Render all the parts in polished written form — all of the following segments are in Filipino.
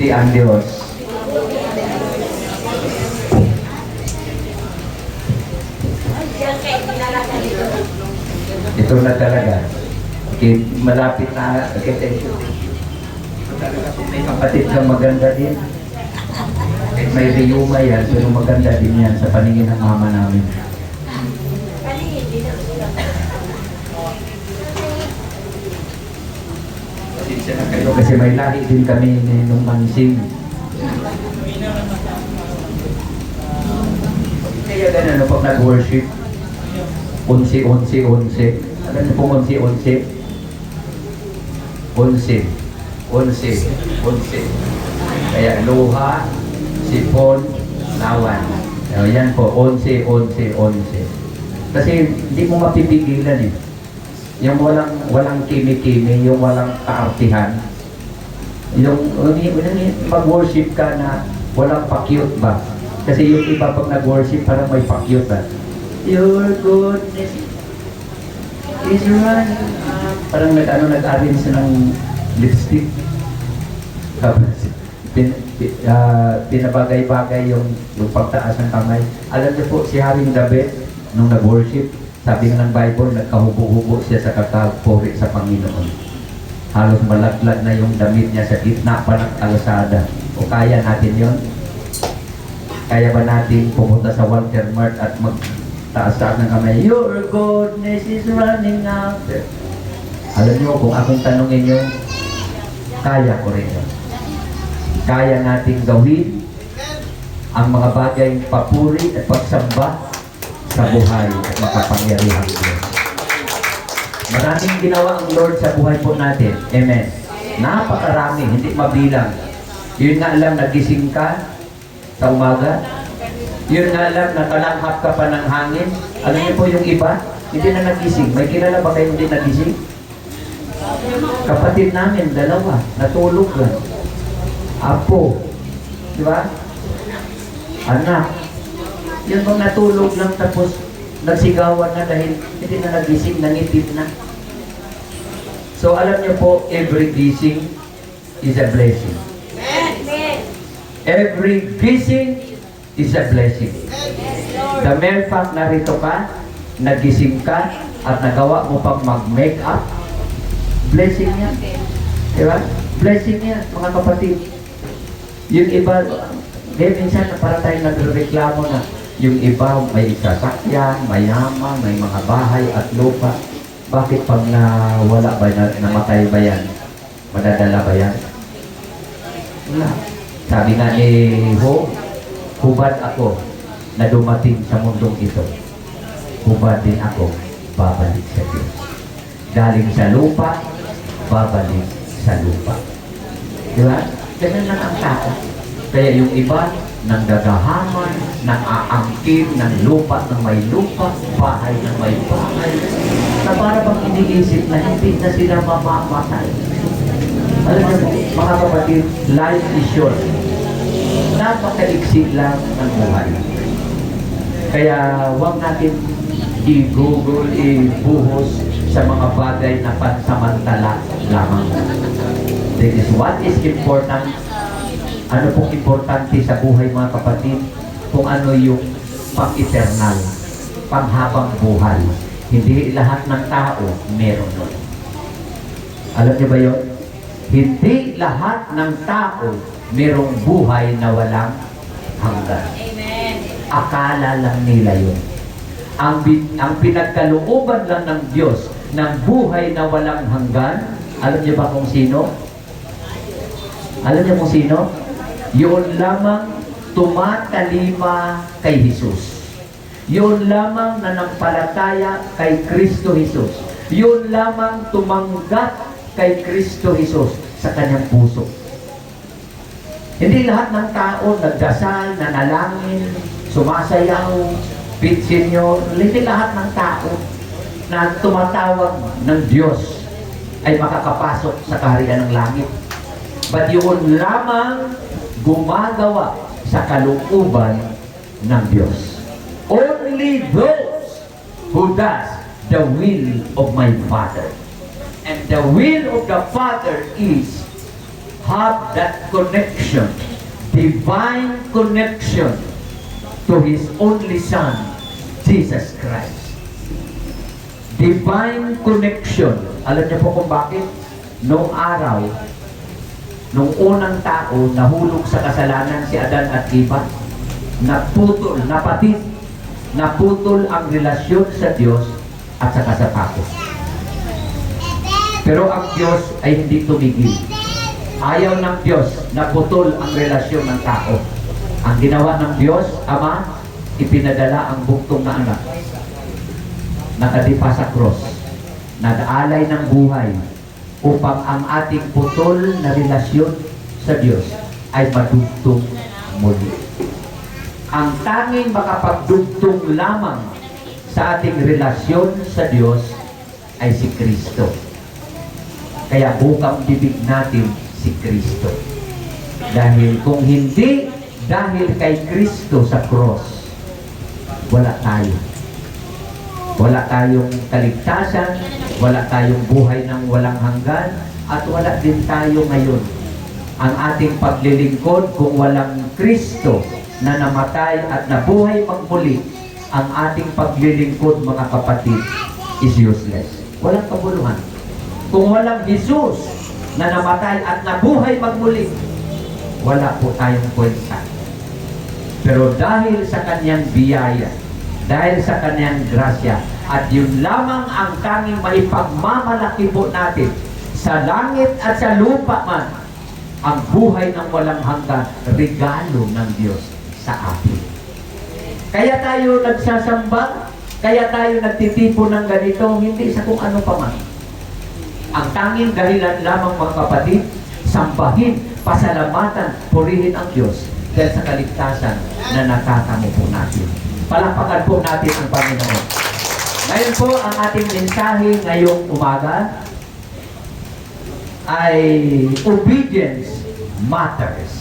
Mabuti ang Diyos. Ito na talaga. Okay, malapit na. Okay, thank you. Ito talaga kung may kapatid kang maganda din. Kahit may riyuma yan, pero maganda din yan sa paningin ng mama namin. Pasensya na kayo kasi may lahi din kami nung mansing. Kaya ganun, ano, pag nag-worship, 11. Alam niyo pong 11? 11. Kaya luha, sipon, lawan. Yan po, 11. Kasi hindi mo mapipigilan eh. Yung walang kimi-kimi, yung walang kaartihan. Yung mag-worship ka na walang pa-cute ba? Kasi yung iba pag nag-worship parang may pa-cute ba? Your goodness is running up. Parang nag-arrange ng lipstick. Tapos, pinabagay-bagay yung pagtaas ng kamay. Alam niyo po, si Haring David, nung nag-worship, sabi nga ng Bible, nagkahubo-hubo siya sa kakapuri sa Panginoon. Halos malaglag na yung damit niya sa gitna pa ng kalsada. O kaya natin yon? Kaya ba natin pumunta sa Walter Mart at magtaas-taas ng kamay? Your goodness is running out. Alam niyo, kung akong tanongin niyo, kaya ko rin yun. Kaya nating gawin ang mga bagay papuri at pagsamba sa buhay at makapangyarihang Diyos. Maraming ginawa ang Lord sa buhay po natin. Amen. Napakarami, hindi mabilang. Yun nga lang, nagising ka sa umaga. Yun nga lang, nakalanghap ka pa ng hangin. Alam niyo po yung iba, hindi na nagising. May kilala ba kayo hindi nagising? Kapatid namin, 2, natulog lang. Apo, di ba? Anak. Yun bang natulog lang tapos nagsigawan na dahil hindi na nagising, nangipit na. So alam niyo po, every gising is a blessing. Every gising is a blessing. The mere fact na rito ka, nagising ka, at nagawa mo pang mag-make up, blessing yan. Diba? Blessing yan, mga kapatid. Yung iba, minsan para tayo nagreklamo na yung iba may sasakyan, mayaman, may mga bahay at lupa. Bakit pag wala ba, namatay ba yan? Madadala ba yan? Wala. Sabi nga ni hubad ako na dumating sa mundong ito. Hubad din ako, babalik sa Diyos. Galing sa lupa, babalik sa lupa. Diba? Ganun lang ang tao. Kaya yung iba, nang gagahaman, nang aangkin, ng lupa, ng may lupa, bahay ng may bahay, na para bang iniisip na hindi na sila mamamatay. Alam niyo, mga kapatid, life is short. Napakaiksi lang ng buhay. Kaya huwag natin i-google, i-buhos sa mga bagay na pansamantala lamang. This is what is important. Ano pong importante sa buhay, mga kapatid? Kung ano yung pang-eternal, panghabang buhay. Hindi lahat ng tao meron nun. Alam niyo ba yun? Hindi lahat ng tao merong buhay na walang hanggan. Amen. Akala lang nila yun. Ang pinagkalooban lang ng Diyos ng buhay na walang hanggan, alam niyo ba kung sino? Alam niyo kung sino? Yun lamang tumatalima kay Jesus. Yun lamang nanampalataya kay Kristo Jesus. Yun lamang tumanggap kay Kristo Jesus sa kanyang puso. Hindi lahat ng tao nagdasal, nanalangin, sumasayaw, pitsinyo. Hindi lahat ng tao na tumatawag ng Diyos ay makakapasok sa kaharian ng langit. But yun lamang gumagawa sa kalooban ng Diyos. Only those who does the will of my Father. And the will of the Father is have that connection, divine connection to His only Son, Jesus Christ. Divine connection. Alam niyo po kung bakit? Noong araw, nung unang tao nahulog sa kasalanan si Adan at Eva, naputol ang relasyon sa Diyos at saka sa tao. Pero ang Diyos ay hindi tumigil. Ayaw ng Diyos na putol ang relasyon ng tao. Ang ginawa ng Diyos, Ama, ipinadala ang buktong na anak. Nakadipa sa cross. Nag-alay ng buhay upang ang ating putol na relasyon sa Diyos ay madugtong muli. Ang tanging makapagdugtong lamang sa ating relasyon sa Diyos ay si Kristo. Kaya bukang bibig natin si Kristo. Dahil kung hindi dahil kay Kristo sa cross, wala tayo. Wala tayong kaligtasan, wala tayong buhay ng walang hanggan, at wala din tayo ngayon. Ang ating paglilingkod kung walang Kristo na namatay at nabuhay magmuli, ang ating paglilingkod, mga kapatid, is useless. Walang kabuluhan. Kung walang Jesus na namatay at nabuhay magmuli, wala po tayong kwenta. Pero dahil sa kanyang biyaya, dahil sa kanyang grasya, at yun lamang ang tanging maipagmamalaki po natin sa langit at sa lupa man, ang buhay ng walang hanggan, regalo ng Diyos sa atin. Kaya tayo nagsasamba, kaya tayo nagtitipo ng ganito, hindi sa kung ano pa man. Ang tanging dahilan lamang, mga kapatid, sambahin, pasalamatan, purihin ang Diyos dahil sa kaligtasan na nakatamo po natin. Palakpakan po natin ang Panginoon. Ngayon po, ang ating mensahe ngayong umaga ay obedience matters.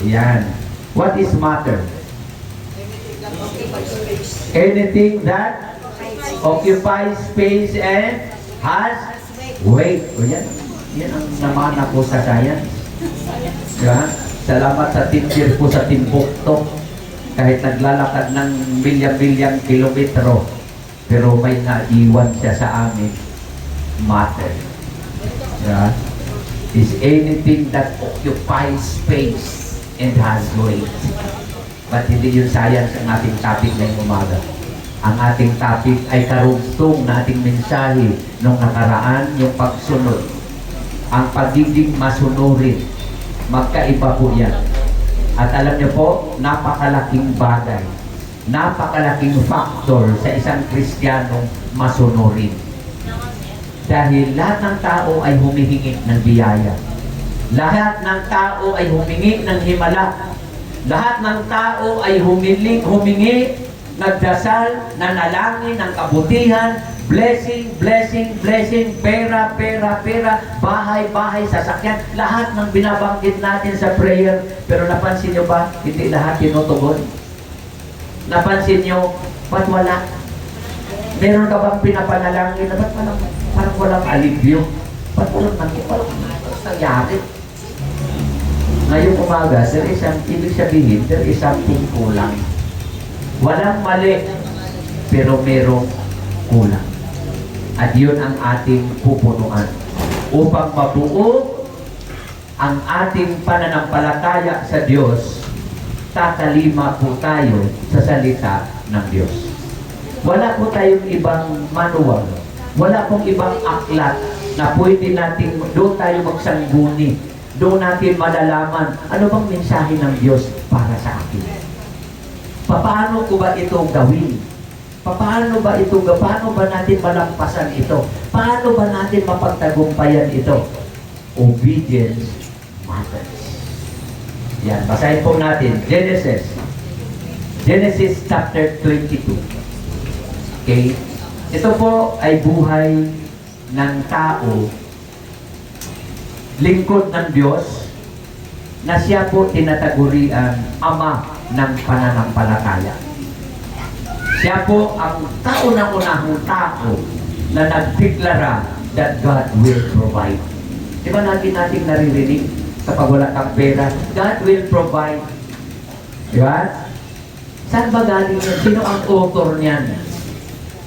Yan. What is matter? Anything that occupies space and has weight. O yan. Yan ang namana po sa science. Yan. Salamat sa teacher po sa Timbuktu. Kahit naglalakad ng milyang-milyang kilometro, pero may naiwan siya sa amin, matter. Yeah. Is anything that occupies space and has weight. But hindi yung science ang ating topic ngayong umaga. Ang ating topic ay karugtong na ating mensahe nung nakaraan, yung pagsunod. Ang pagiging masunurin. Magkaiba po yan. At alam niyo po, napakalaking bagay. Napakalaking factor sa isang Kristiyanong masunurin. Dahil lahat ng tao ay humihingi ng biyaya. Lahat ng tao ay humingi ng himala. Lahat ng tao ay humingi, nagdasal, nanalangin ng kabutihan, blessing, blessing, blessing, pera, pera, pera, bahay, bahay, sasakyan. Lahat ng binabanggit natin sa prayer. Pero napansin nyo ba, hindi lahat tinutugon? Napansin nyo, ba't wala? Meron ka bang pinapanalangin na ba't parang walang alivyo? Ba't walang nangyari? Ngayong umaga, ibig sabihin, there is something kulang. Walang mali, pero merong kulang. At yun ang ating pupunuan. Upang mabuo ang ating pananampalataya sa Diyos, tatalima po tayo sa salita ng Diyos. Wala po tayong ibang manual. Wala pong ibang aklat na pwede natin, doon tayo magsangguni. Doon natin malalaman ano bang mensahe ng Diyos para sa akin. Paano ko ba ito gawin? Paano ba natin malampasan ito? Paano ba natin mapagtagumpayan ito? Obedience matters. Yan, basahin po natin. Genesis chapter 22. Okay? Ito po ay buhay ng tao, lingkod ng Diyos, na siya po tinatagurian ama ng pananampalataya. Siya po ang kauna-unahang tao na nagdeklara that God will provide. Di ba natin naririnig? kapag wala kang pera, God will provide. Di ba? Saan ba galing yan? Sino ang author niyan?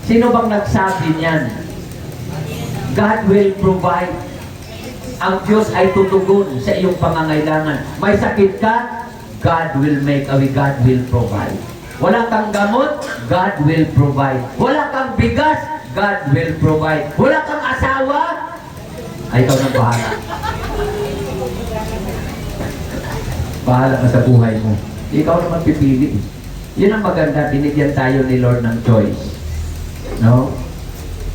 Sino bang nagsabi niyan? God will provide. Ang Diyos ay tutugon sa iyong pangangailangan. May sakit ka, God will make a way. God will provide. Wala kang gamot, God will provide. Wala kang bigas, God will provide. Wala kang asawa, ay ikaw nang bahala. Bahala ka sa buhay mo. Ikaw naman pipili. Yun ang maganda, binigyan tayo ni Lord ng choice. No?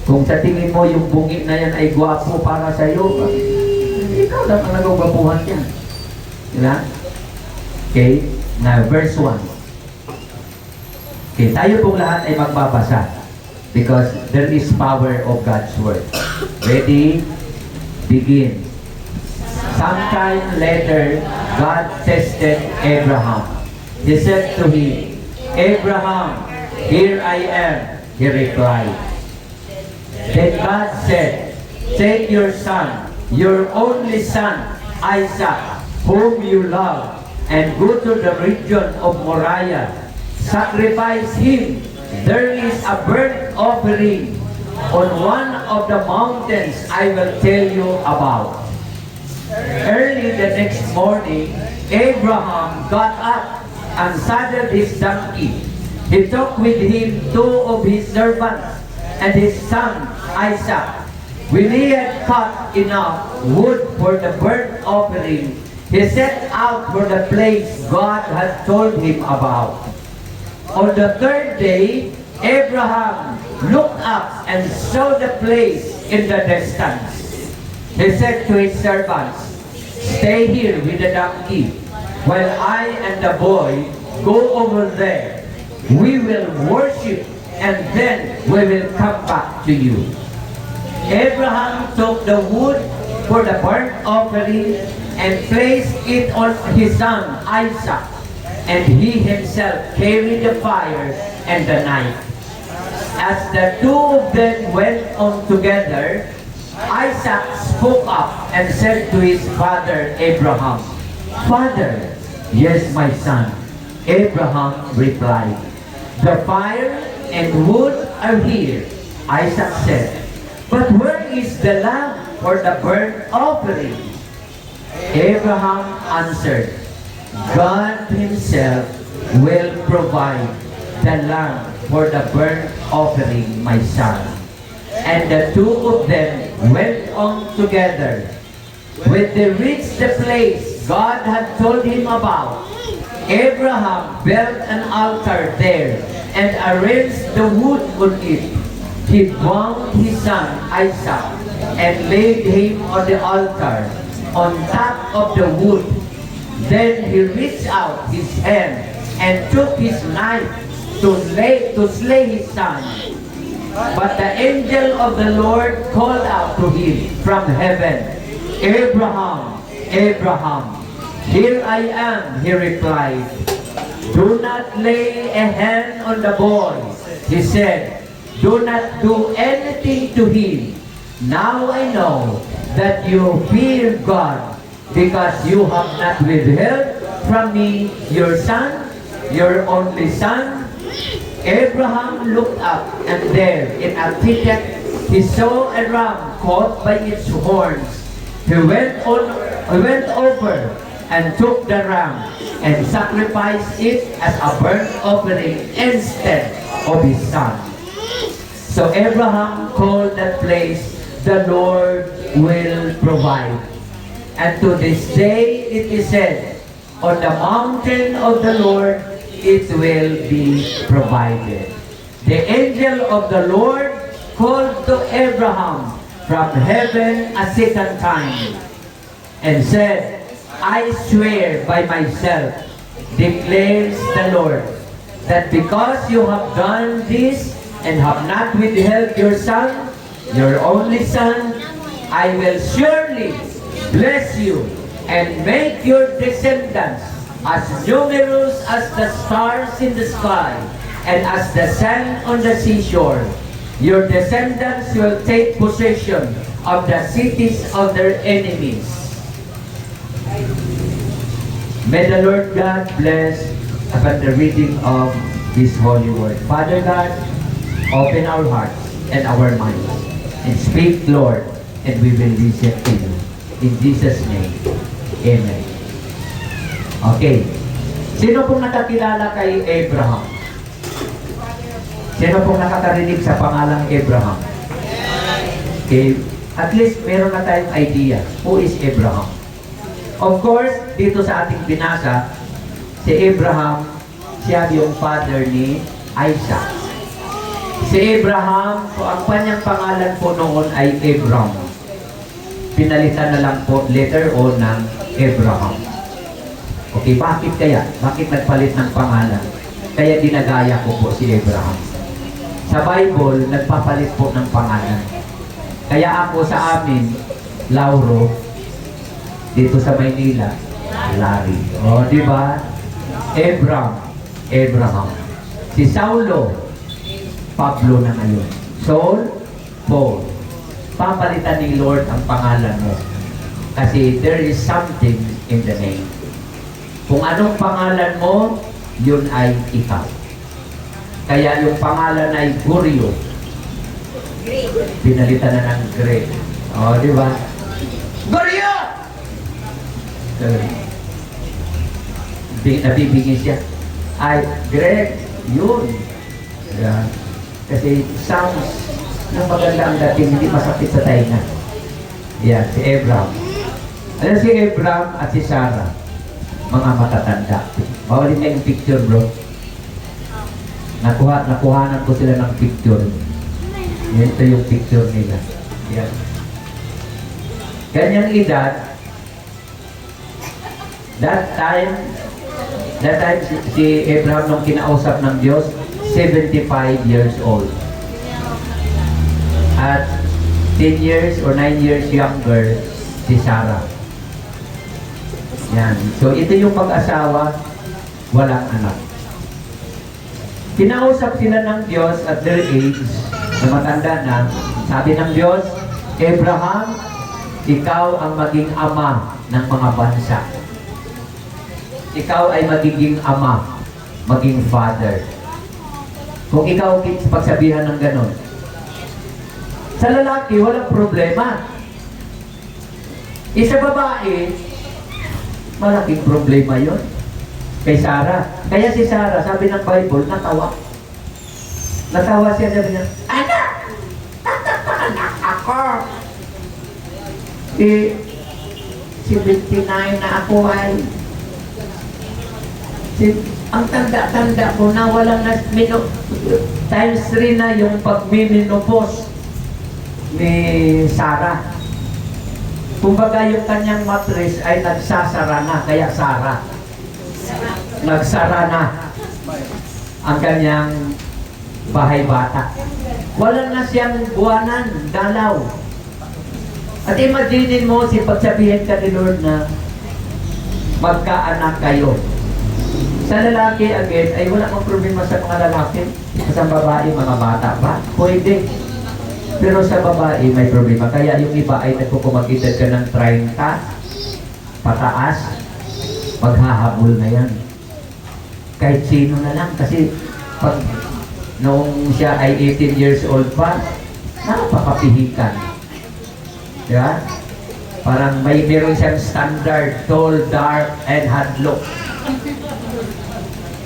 Kung sa tingin mo yung bungi na yan ay gwapo para sa iyo, ikaw lang ang nagugwapuhan yan. Diba? Okay? Now, verse 1. Okay, tayo pong lahat ay magbabasa because there is power of God's Word. Ready? Begin. Sometime later, God tested Abraham. He said to him, Abraham, here I am. He replied. Then God said, take your son, your only son, Isaac, whom you love, and go to the region of Moriah. Sacrifice him. There is a burnt offering on one of the mountains I will tell you about. Early the next morning, Abraham got up and saddled his donkey. He took with him 2 of his servants and his son Isaac. When he had cut enough wood for the burnt offering, he set out for the place God had told him about. On the 3rd day, Abraham looked up and saw the place in the distance. He said to his servants, stay here with the donkey, while I and the boy go over there. We will worship, and then we will come back to you. Abraham took the wood for the burnt offering and placed it on his son Isaac, and he himself carried the fire and the knife. As the 2 of them went on together, Isaac spoke up and said to his father Abraham, Father. Yes, my son. Abraham replied, the fire and wood are here. Isaac said, but where is the lamb for the burnt offering? Abraham answered, God himself will provide the lamb for the burnt offering, my son. And the 2 of them went on together. When they reached the place God had told him about, Abraham built an altar there and arranged the wood on it. He bound his son Isaac and laid him on the altar on top of the wood. Then he reached out his hand and took his knife to slay his son. But the angel of the Lord called out to him from heaven, Abraham, Abraham. Here I am, he replied. Do not lay a hand on the boy. He said, do not do anything to him. Now I know that you fear God, because you have not withheld from me your son, your only son. Abraham looked up, and there in a thicket he saw a ram caught by its horns. He went over and took the ram and sacrificed it as a burnt offering instead of his son. So Abraham called that place, the Lord will provide. And to this day it is said, on the mountain of the Lord it will be provided. The angel of the Lord called to Abraham from heaven a second time and said, I swear by myself, declares the Lord, that because you have done this and have not withheld your son, your only son, I will surely bless you and make your descendants as numerous as the stars in the sky and as the sand on the seashore. Your descendants will take possession of the cities of their enemies. May the Lord God bless upon the reading of His holy word. Father God, open our hearts and our minds and speak, Lord, and we will listen to you. In Jesus' name, Amen. Okay. Sino pong nakakilala kay Abraham? Sino pong nakakarinig sa pangalang Abraham? Okay. At least meron na tayong idea. Who is Abraham? Of course, dito sa ating binasa, si Abraham, siya yung father ni Isaac. Si Abraham, so ang kanyang pangalan po noon ay Abram. Pinalitan na lang po letter O ng Abraham. Okay, bakit kaya? Bakit nagpalit ng pangalan? Kaya dinagaya ko po si Abraham. Sa Bible, nagpapalit po ng pangalan. Kaya ako sa amin, Lauro, dito sa Maynila, Larry. O, di ba? Abraham. Si Saulo, Pablo na ngayon. Saul, Paul. Papalitan ni Lord ang pangalan mo. Kasi there is something in the name. Kung anong pangalan mo, yun ay ikaw. Kaya yung pangalan ay Gurio. Pinalitan na ng Greg. O, di ba? Gurio! Nabibigyan siya. Ay, Greg, yun. Yeah. Kasi sounds ng maganda ang dating, hindi masakit sa tainga. Yan, si Abraham. Ano si Abraham at si Sarah? Mga matatanda. Bawalin na yung picture, bro. Nakuhanan ko sila ng picture. Ito yung picture nila. Yan. Ganyang edad, that time si Abraham nung kinausap ng Diyos, 75 years old. At 10 years or 9 years younger, si Sarah. Yan. So, ito yung pag-asawa, walang anak. Kinausap sila ng Diyos at their age, na matanda na, sabi ng Diyos, Abraham, ikaw ang maging ama ng mga bansa. Ikaw ay magiging ama, maging father. Kung ikaw pagsabihan ng ganon. Sa lalaki, walang problema. Sa babae, malaking problema yon kay Sarah. Kaya si Sarah, sabi ng Bible, natawa. Natawa siya, sabi niya, anak! Anak ako! 79 na ako ay ang tanda-tanda ko na walang times 3 na yung pagmiminopause ni Sarah. Kumbaga yung kanyang mattress ay nagsasara na, kaya Sarah. Nagsara na ang kanyang bahay bata. Wala na siyang buwanan, dalaw. At imaginin mo, pagsabihin ka ni Lord na magkaanak kayo. Sa lalaki, again, ay wala mang problema sa mga lalaki. Sa babae, mga bata ba? Pwede. Pero sa babae, may problema. Kaya yung iba ay nagpupumakitad ka ng 30, pataas, maghahabol na yan. Kahit sino na lang. Kasi pag noong siya ay 18 years old pa, napakapihikan. Diba? Parang meron siyang standard, tall, dark, and hard look.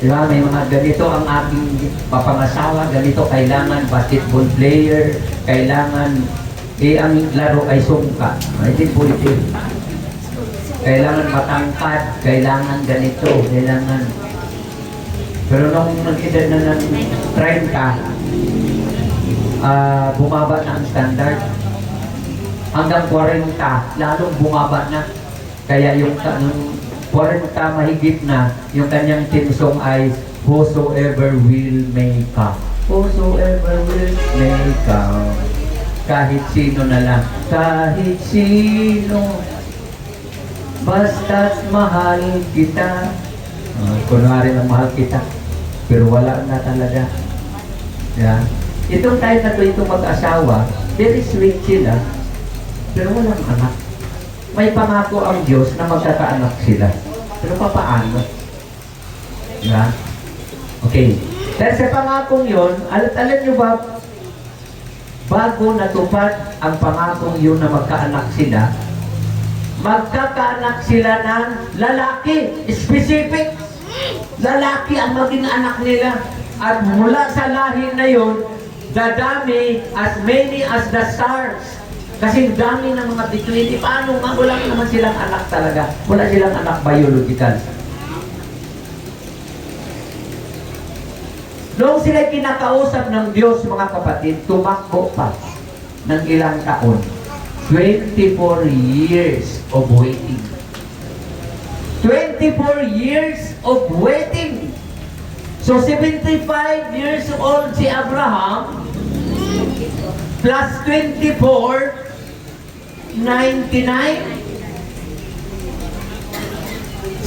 Diba? May mga ganito ang aking papangasawa, ganito kailangan basketball player, kailangan, ang laro ay sungka. Ito yung politik. Kailangan matangkad, kailangan ganito, kailangan. Pero nung nag-edad na ng 30, bumaba na ang standard. Hanggang 40, lalong bumaba na. Kaya yung 40 mahigit na, yung kanyang tinsong ay whosoever will make up. Whosoever will make up. Kahit sino na lang. Kahit sino. Basta't mahal kita. Kunwari lang mahal kita. Pero wala na talaga. Yeah. Itong tayo na itong mag-asawa, very sweet sila. Pero walang anak. May pangako ang Diyos na magkakaanak sila. Pero paano? Diba? Okay. Dahil sa pangakong yun, alam nyo ba, bago natupad ang pangakong yun na magkaanak sila, magkakaanak sila ng lalaki, specific. Lalaki ang maging anak nila. At mula sa lahi na yun, dadami as many as the stars. Kasi dami ng mga bituin. Paano nga? Wala naman silang anak talaga. Wala silang anak biological. Noong sila kinakausap ng Diyos, mga kapatid, tumakbo pa ng ilang taon. 24 years of waiting. 24 years of waiting. So 75 years old si Abraham plus 24, 99.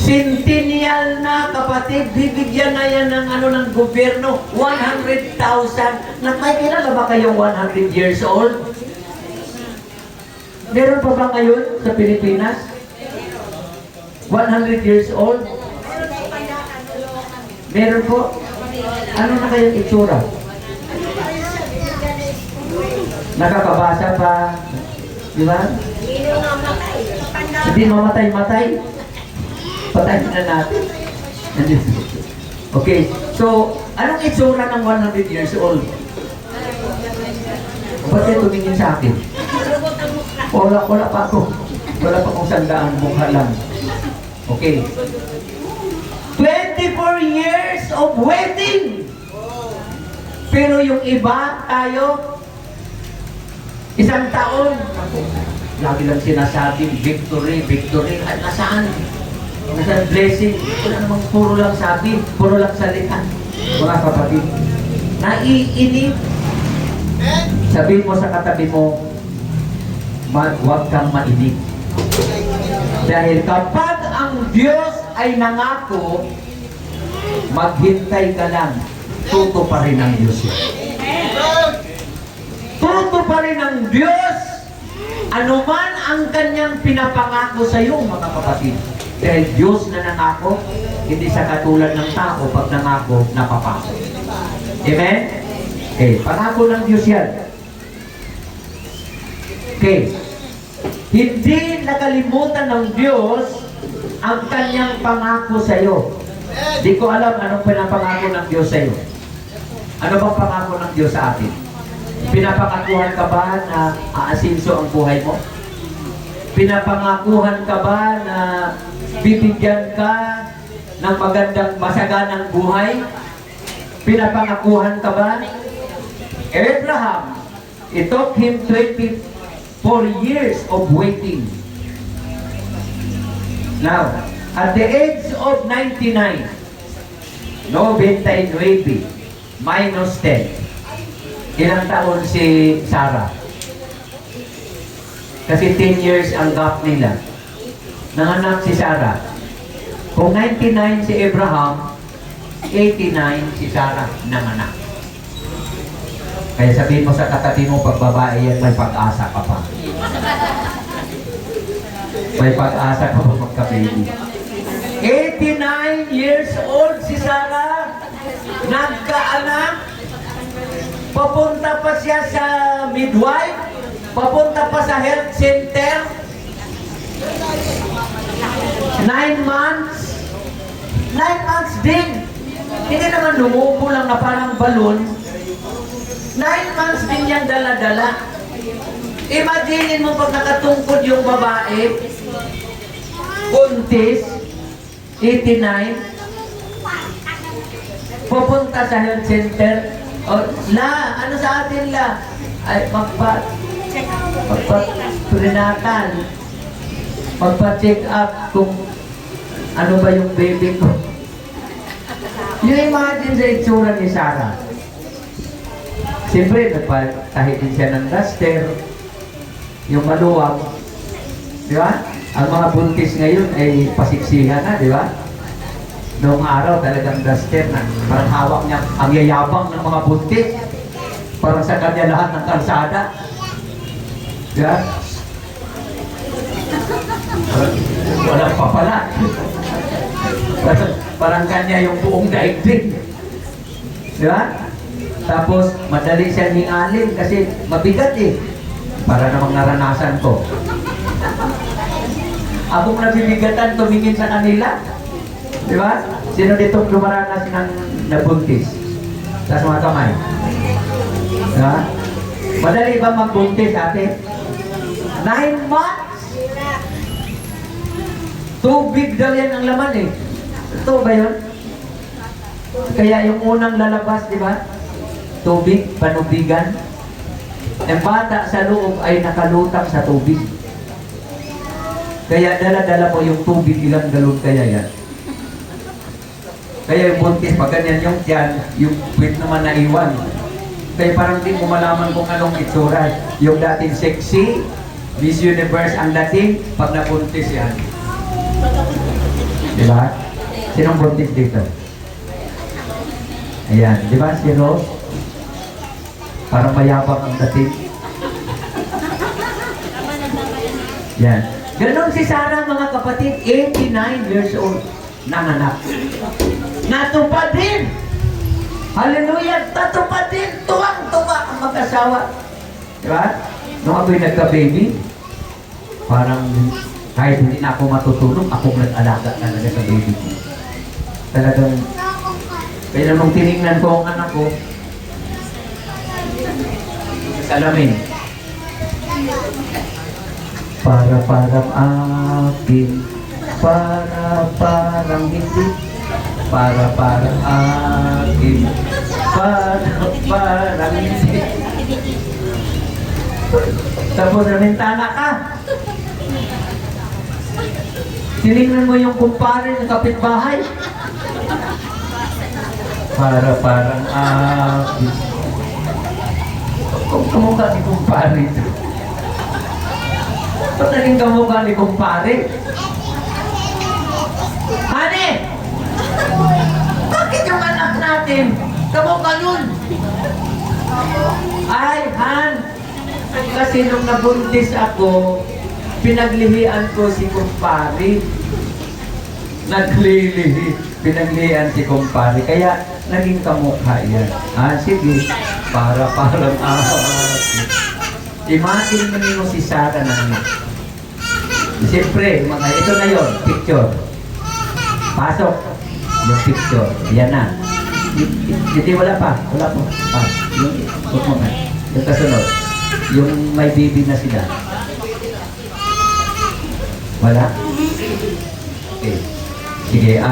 Centennial na, kapatid, bibigyan na yan ng ng gobyerno, 100,000. May kilala ba kayong 100 years old? Meron pa ba ngayon sa Pilipinas? 100 years old? Meron po? Ano na kayong itsura? Nakakabasa pa? Di ba? Hindi mamatay-matay. Patayin na natin. Okay, so, anong itsura ng 100 years old? Ba't kayo tumingin sa akin? Wala pa ako. Wala pa akong sandaan, mukha lang. Okay. 24 years of waiting. Pero yung iba, tayo, isang taon. Lagi lang sinasabing, victory, victory. At nasaan? Nasaan blessing? Wala namang puro lang sabi, puro lang salita. Mga kapatid, naiinip. Sabihin mo sa katabi mo, huwag kang mainip. Dahil kapag ang Diyos ay nangako, maghintay ka lang, tuto pa rin ang Diyos. Tuto pa rin ang Diyos, anuman ang kanyang pinapangako sa iyo, mga kapatid. Dahil Diyos na nangako, hindi sa katulad ng tao, pag nangako, napapako. Amen? Okay, pangako ng Diyos yan. Okay. Hindi nakalimutan ng Diyos ang kanyang pangako sa iyo. Di ko alam anong pinapangako ng Diyos sa iyo. Ano bang pangako ng Diyos sa atin? Pinapangakuhan ka ba na aasinso ang buhay mo? Pinapangakuhan ka ba na bibigyan ka ng magandang masaganang buhay? Pinapangakuhan ka ba? Abraham, it took him 24 years of waiting. Now, at the age of 99, 99 minus 10, ilang taon si Sarah? Kasi 10 years ang gap nila. Nanganak si Sarah. Kung 99 si Abraham, 89 si Sarah nanganak. Kaya sabihin mo sa katabi mo, pag babae yan, may pag-asa ka pa. May pag-asa ka pa magka-baby. 89 years old si Sarah, nagkaanak, papunta pa siya sa midwife, papunta pa sa health center, 9 months, 9 months din. Hindi naman lumubo lang na parang balon. 9 months din niyang dala-dala. Imaginin mo pag nakatungkod yung babae, buntis, 89, pupunta sa health center, ano sa atin la? Ay, magpa-prenatal, magpa-check up kung ano ba yung baby ko. You imagine sa itsura ni Sarah. Siyempre, nagpatahi din siya ng duster, yung maluwag. Di ba? Ang mga buntis ngayon ay pasiksihan na, di ba? Noong araw, talagang duster na. Parang hawak niya, ang yayabang ng mga buntis. Parang sa kanya lahat ng kalsada. Di ba? Walang papala. Parang kanya yung buong daigdig. Di ba? Tapos, madali siyang hingalin kasi mabigat eh. Para namang naranasan ko. Akong nabibigatan, tumingin sa kanila. Di ba? Sino ditong lumaranas ng nabuntis? Sa mga kamay. Di ba? Madali ba magbuntis, ate? 9 months? Tubig daw yan ang laman eh. Ito ba yun? Kaya yung unang lalabas, di ba? Tubig, panubigan. Ang bata sa loob ay nakalutang sa tubig. Kaya dala-dala mo yung tubig, ilang galon kaya yan. Kaya yung buntis, pag ganyan yung tiyan, yung puwit naman naiwan. Kaya parang di mo malaman kung anong itsura. Yung dating sexy, Miss Universe ang dating, pag nabuntis yan. Diba? Sinong buntis dito? Ayan, diba si Rose? Parang mayabang ang dating. Yan. Ganon si Sarah, mga kapatid, 89 years old, nanganak. Natupad din! Hallelujah! Natupad din! Tuwang-tuwa ang mag-asawa. Diba? Nung ako'y nagka-baby, parang kahit hindi na ako matutulog, akong nag-alaga talaga sa baby ko. Talagang, kaya nung tinignan ko ang anak ko, salamin. Para-parang akin, para-parang hindi, para-parang akin, para-parang hindi. Tapos na bintana ka. Tinignan mo yung kumpare ng kapitbahay. Para-parang akin. Kung kamukha ni kumpare ito. Ba't naging kamukha ni kumpare? Honey! Bakit yung anak natin kamukha nun? Ay, Han! Kasi nung nabuntis ako, pinaglihian ko si kumpare. Naglilihi. Pinaglihian si kumpare. Kaya naging kamukha yan. Ah, sige. Para-parang imagine mo nyo si Sarah na ano. Siyempre, ito na yon, picture. Pasok. Yung picture. Yan na. Hindi, wala pa. Wala po. Yung kasunod. Yung may baby na sila. Wala? Okay. Sige,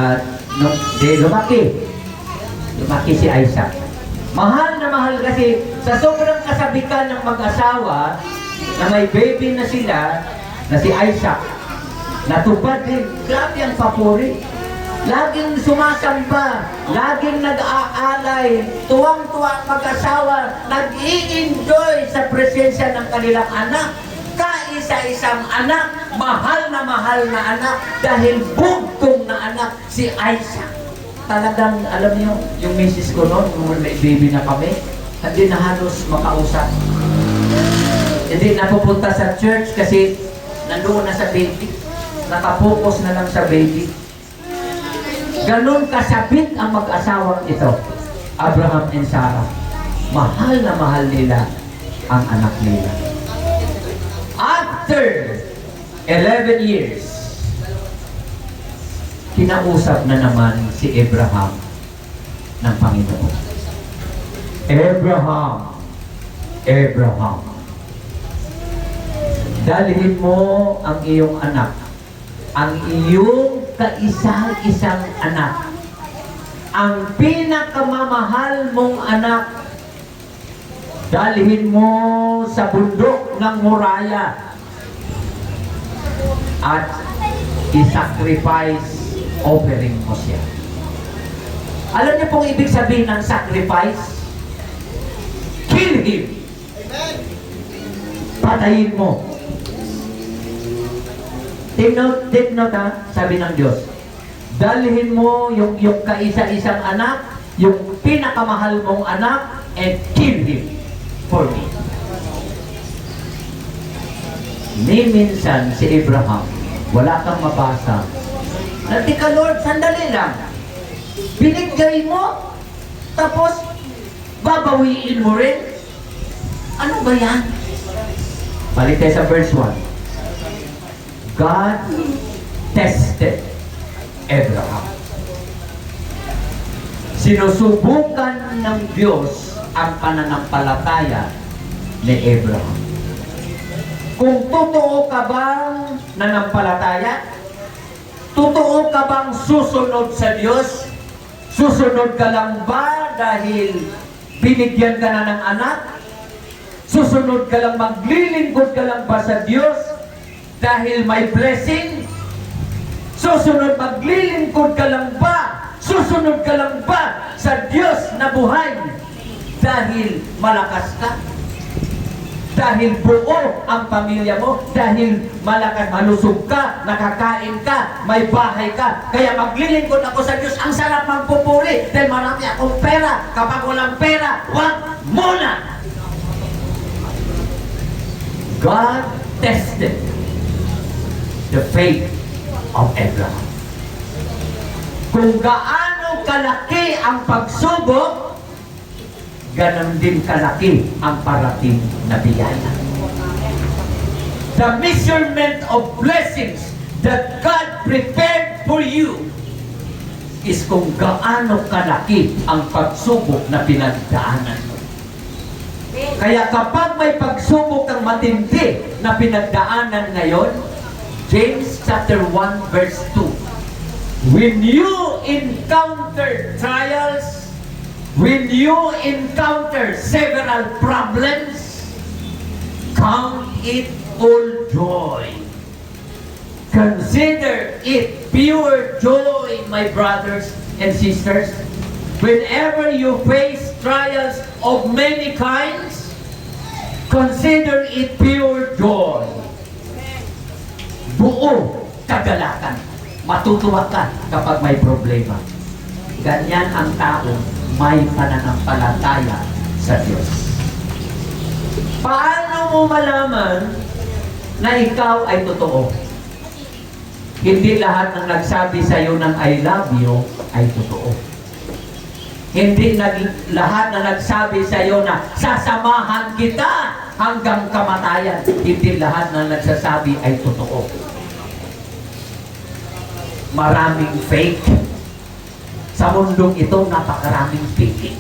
lumaki. Lumaki si Isaac. Mahal na mahal kasi sa sobrang kasabikan ng mag-asawa na may baby na sila, na si Isaac, natupad din. Grabe ang papuri. Laging sumasamba, laging nag-aalay, tuwang-tuwa ang mag-asawa, nag-i-enjoy sa presensya ng kanilang anak. Kaisa-isang anak, mahal na anak, dahil bugtong na anak si Isaac. Talagang, alam niyo, yung misis ko noon, nung may baby na kami, hindi na halos makausap. Hindi napupunta sa church kasi nandoon na sa baby. Nakapokus na lang sa baby. Ganon kasabit ang mag-asawang ito, Abraham and Sarah. Mahal na mahal nila ang anak nila. After 11 years, kinausap na naman si Abraham ng Panginoon. Abraham, dalhin mo ang iyong anak, ang iyong kaisa-isang anak, ang pinakamamahal mong anak, dalhin mo sa bundok ng Moriah at i-sacrifice offering mo siya. Alam niyo pong ibig sabihin ng sacrifice? Kill him. Patayin mo. Take note ha, sabi ng Diyos. Dalhin mo yung kaisa-isang anak, yung pinakamahal mong anak, and kill him for me. Ni minsan si Abraham, wala kang mabasa Teka Lord, sandali lang. Binigay mo, tapos babawiin mo rin? Ano ba yan? Balik tayo sa verse 1. God tested Abraham. Sinusubukan ng Diyos ang pananampalataya ni Abraham. Kung totoo ka bang nanampalataya, totoo ka bang susunod sa Diyos? Susunod ka lang ba dahil binigyan ka na ng anak? Susunod ka lang, maglilingkod ka lang ba sa Diyos dahil may blessing? Susunod, maglilingkod ka lang ba? Susunod ka lang ba sa Diyos na buhay dahil malakas ka? Dahil buo ang pamilya mo, dahil malakas, malusog ka, nakakain ka, may bahay ka. Kaya maglilingkod ako sa Diyos. Ang sarap magpupuri dahil marami akong pera. Kapag walang pera, wag muna! God tested the faith of Abraham. Kung gaano kalaki ang pagsubok, ganon din kalaki ang parating na biyaya. The measurement of blessings that God prepared for you is kung gaano kalaki ang pagsubok na pinagdaanan mo. Kaya kapag may pagsubok ng matindi na pinagdaanan ngayon, James chapter 1 verse 2, when you encounter trials, when you encounter several problems, count it all joy. Consider it pure joy, my brothers and sisters. Whenever you face trials of many kinds, consider it pure joy. Buo kagalakan. Matutuwa ka kapag may problema. Ganyan ang tao may pananampalataya sa Diyos. Paano mo malaman na ikaw ay totoo? Hindi lahat ng nagsabi sa iyo ng I love you ay totoo. Hindi lahat na nagsabi sa iyo na sasamahan kita hanggang kamatayan. Hindi lahat na nagsasabi ay totoo. Maraming fake. Sa mundong ito, napakaraming fake.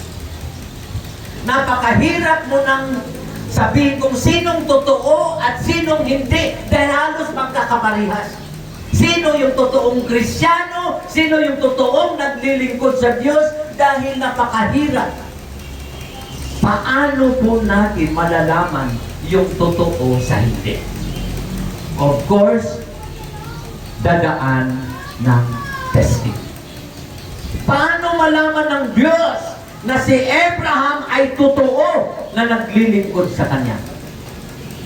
Napakahirap mo nang sabihin kung sinong totoo at sinong hindi dahil halos magkakaparehas. Sino yung totoong Kristiyano? Sino yung totoong naglilingkod sa Diyos? Dahil napakahirap. Paano po natin malalaman yung totoo sa hindi? Of course, dadaan ng testing. Paano malaman ng Diyos na si Abraham ay totoo na naglilingkod sa Kanya?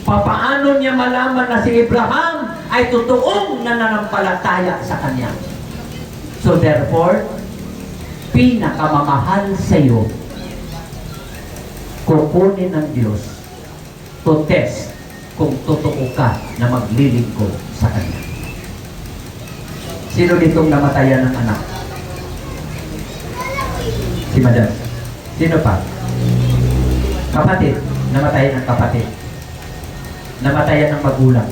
Paano niya malaman na si Abraham ay totoong nananampalataya sa Kanya? So therefore, pinakamamahal sa iyo, kukunin ng Diyos to test kung totoo ka na maglilingkod sa Kanya. Sino ditong namatayan ng anak? Si Madam. Sino pa? Kapatid. Namatayan ng kapatid. Namatayan ng magulang.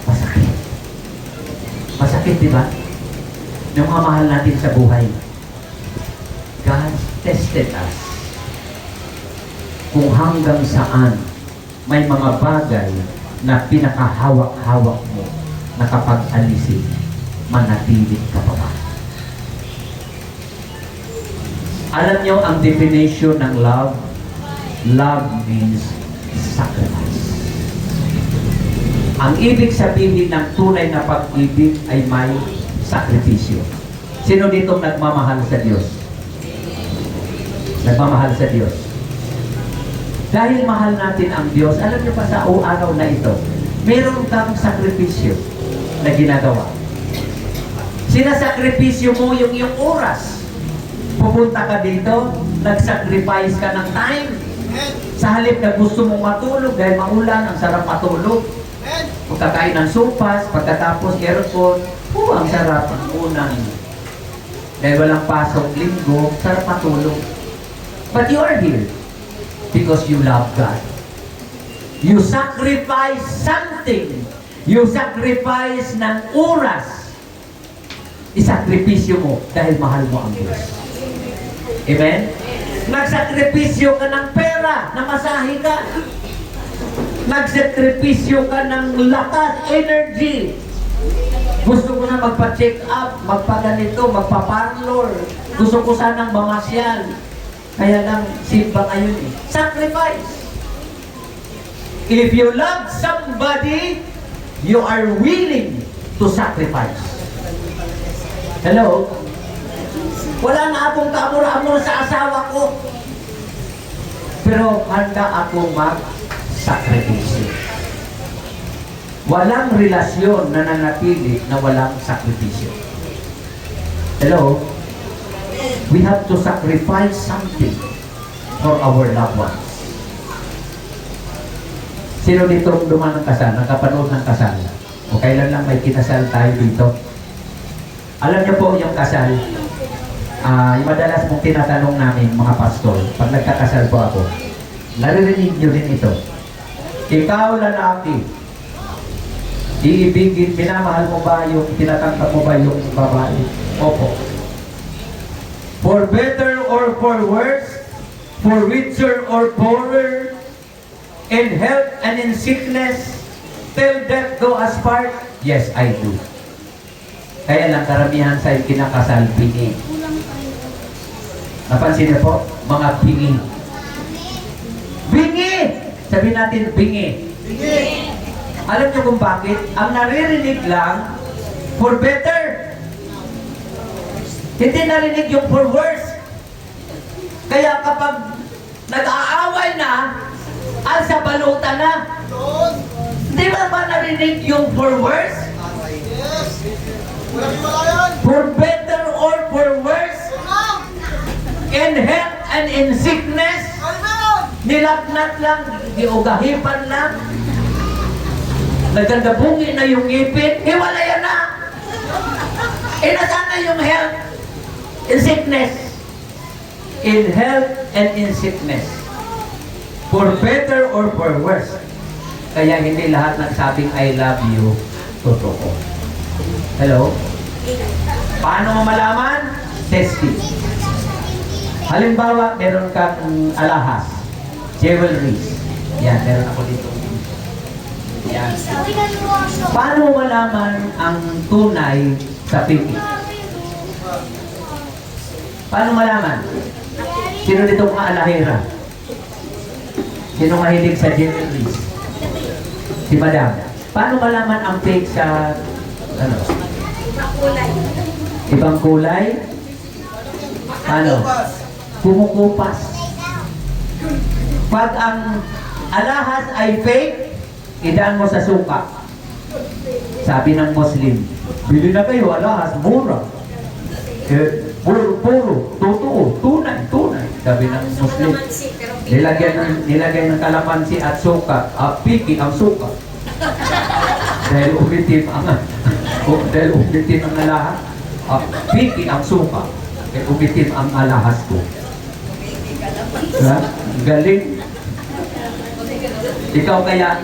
Masakit. Masakit, di ba? Yung mga mahal natin sa buhay. God tested us. Kung hanggang saan may mga bagay na pinakahawak-hawak mo na kapag alisin, manatilit ka pa ba? Alam nyo ang definition ng love? Love means sacrifice. Ang ibig sabihin ng tunay na pag-ibig ay may sakripisyo. Sino ditong nagmamahal sa Diyos? Nagmamahal sa Diyos. Dahil mahal natin ang Diyos, alam niyo pa sa araw na ito, meron kang sakripisyo na ginagawa. Sinasakripisyo mo yung iyong oras. Pupunta ka dito, nag-sacrifice ka ng time. Sa halip na gusto mong matulog dahil maulan, ang sarap matulog. Pagkakain ng sopas, pagkatapos aircon, Ang sarap ang unang. Dahil walang pasok linggo, sarap matulog. But you are here because you love God. You sacrifice something. You sacrifice ng oras. Isakripisyo mo dahil mahal mo ang Diyos. Amen? Nagsakripisyo ka ng pera na masahe ka. Nagsakripisyo ka ng lakas, energy. Gusto ko na magpa-check up, magpa-ganito, magpa-parlor. Gusto ko sanang mamasyal. Kaya lang, simba ngayon eh. Sacrifice. If you love somebody, you are willing to sacrifice. Hello? Wala na akong kaamor-amor sa asawa ko. Pero handa akong mag-sakripisyo. Walang relasyon na nanatili na walang sakripisyo. Hello? We have to sacrifice something for our loved ones. Sino dito dumaan ng kasal? Nakapanood ng kasal? O kailan lang may kinasal tayo dito? Alam niyo po yung kasal, yung madalas mong tinatanong namin mga pastor, pag nagkakasal po ako, naririnig niyo rin ito. Ikaw lalaki, iibigin, minamahal mo ba yung, tinatanggap mo ba yung babae? Opo. For better or for worse, for richer or poorer, in health and in sickness, till death do us part? Yes, I do. Kaya lang karamihan sa kinakasal, bingi. Napansin niyo po? Mga bingi. Bingi! Sabihin natin, bingi. Bingi! Alam niyo kung bakit? Ang naririnig lang, for better. Hindi narinig yung for worse. Kaya kapag nag-aaway na, sa balutan na. Hindi ba narinig yung for worse? For better or for worse? In health and in sickness? Nilagnat lang, giugahipan lang. Nagandabungi na yung ngipin, hiwalayan na. Nasaan na yung health? In sickness. In health and in sickness. For better or for worse. Kaya hindi lahat nagsabing I love you, totoo. Hello? Paano mo malaman? Testing. Halimbawa, meron kang alahas, jewelries. Yan, meron ako dito. Yan. Paano mo malaman ang tunay sa pipi? Paano malaman? Sino dito mga alahera? Sino mahilig sa jewelries? Si Madam. Paano malaman ang fake sa ano? Ibang kulay? Paano? Kumukupas. Pag ang alahas ay fake, idaan mo sa suka. Sabi ng Muslim, bili na kayo alahas, mura. Puro, totoo, tunay. Sabi ng Muslim. Nilagyan ng kalamansi at suka, piki ang suka. Dahil umitim ang alahas, piki ang suka. Dahil umitim ang alahas ko. Galing. Ikaw kaya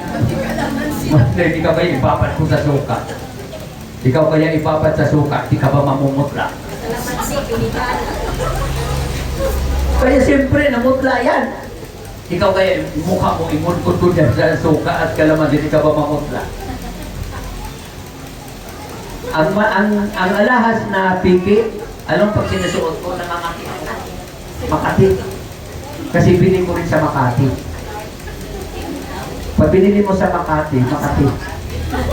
ipapat ko sa suka. Ikaw kaya ipapat sa suka, di ka ba mamumutla? Kaya siyempre, namutla yan. Ikaw kaya mukha mo imutkot ko dyan sa suka at kalamansi, di ka ba mamutla? Ang alahas na piki, anong pag sinusuot ko na Makati. Kasi bili ko rin sa Makati. Pag binili mo sa Makati,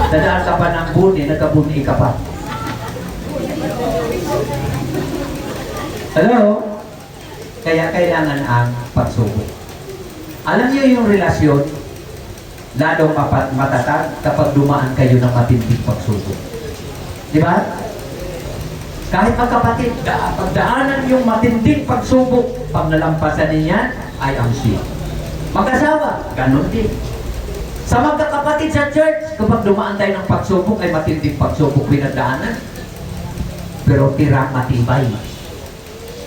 dadaan ka pa ng buni, nagkabuni ka pa. Hello? Kaya kailangan ang pagsubok. Alam niyo yung relasyon, lalong matatag kapag dumaan kayo ng matinding pagsubok. Di ba? Kahit magkapatid, pagdaanan yung matinding pagsubok, pag nalampasan niya, ay ang siya. Mag-asawa, ganun din. Sa magkakapatid sa church, kapag dumaan tayo ng pagsubok, ay matinding pagsubok pinagdaanan. Pero tira matibay.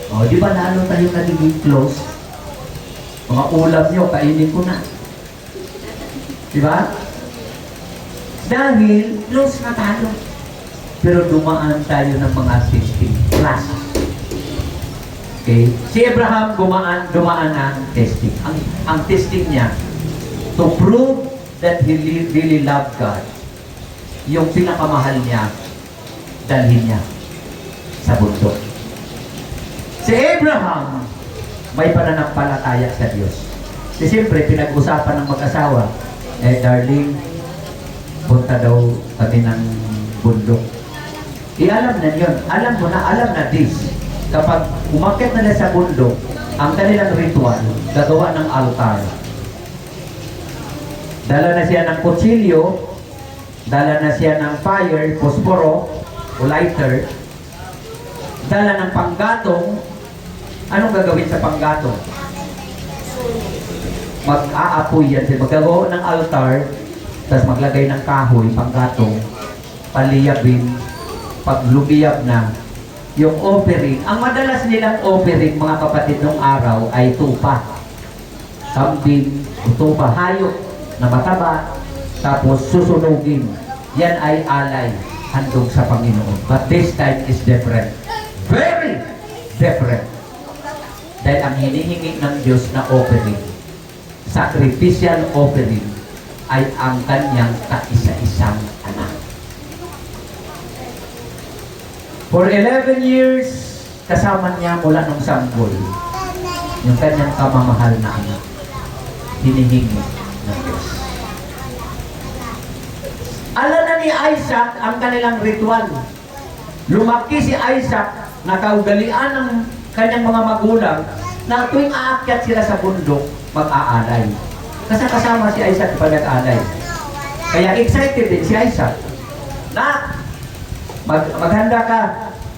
O, di ba lalo tayo nagiging close? Mga ulam nyo, kainin ko na. Di ba? Dahil close na tayo. Pero dumaan tayo ng mga 16 plus. Okay? Si Abraham dumaan ng testing. Ang testing niya, to prove that he really loved God, yung pinakamahal niya, dalhin niya sa bundok. Si Abraham, may pananampalataya sa Diyos. Kasi siyempre, pinag-usapan ng mag-asawa, darling, punta daw kami ng bundok. Alam na yun. Alam mo na, alam na this. Kapag umakyat na sa bundok, ang kanilang ritual, gagawa ng altar. Dala na siya ng kutsilyo, dala na siya ng fire, posporo, o lighter, dala ng panggatong. Anong gagawin sa panggatong? Mag-aapoy yan. Magagawa ng altar, tapos maglagay ng kahoy, panggatong, paliyabin, pag lumiyab na, yung offering. Ang madalas nilang offering, mga kapatid, nung araw ay tupa. Kambing, tupa, hayop na mataba, tapos susunugin. Yan ay alay, handog sa Panginoon. But this time is different. Very different. Dahil ang hinihingi ng Diyos na offering, sacrificial offering, ay ang kanyang kaisa-isang anak. For 11 years, kasama niya mula nung sanggol, yung kanyang kamamahal na anak, hinihingi ng Diyos. Alam na ni Isaac ang kanilang ritual. Lumaki si Isaac na kaugalian ng kanyang mga magulang na tuwing aakyat sila sa bundok, mag-aalay. Kasi kasama si Isaac pa nag-aalay. Kaya excited din si Isaac. Maghanda ka,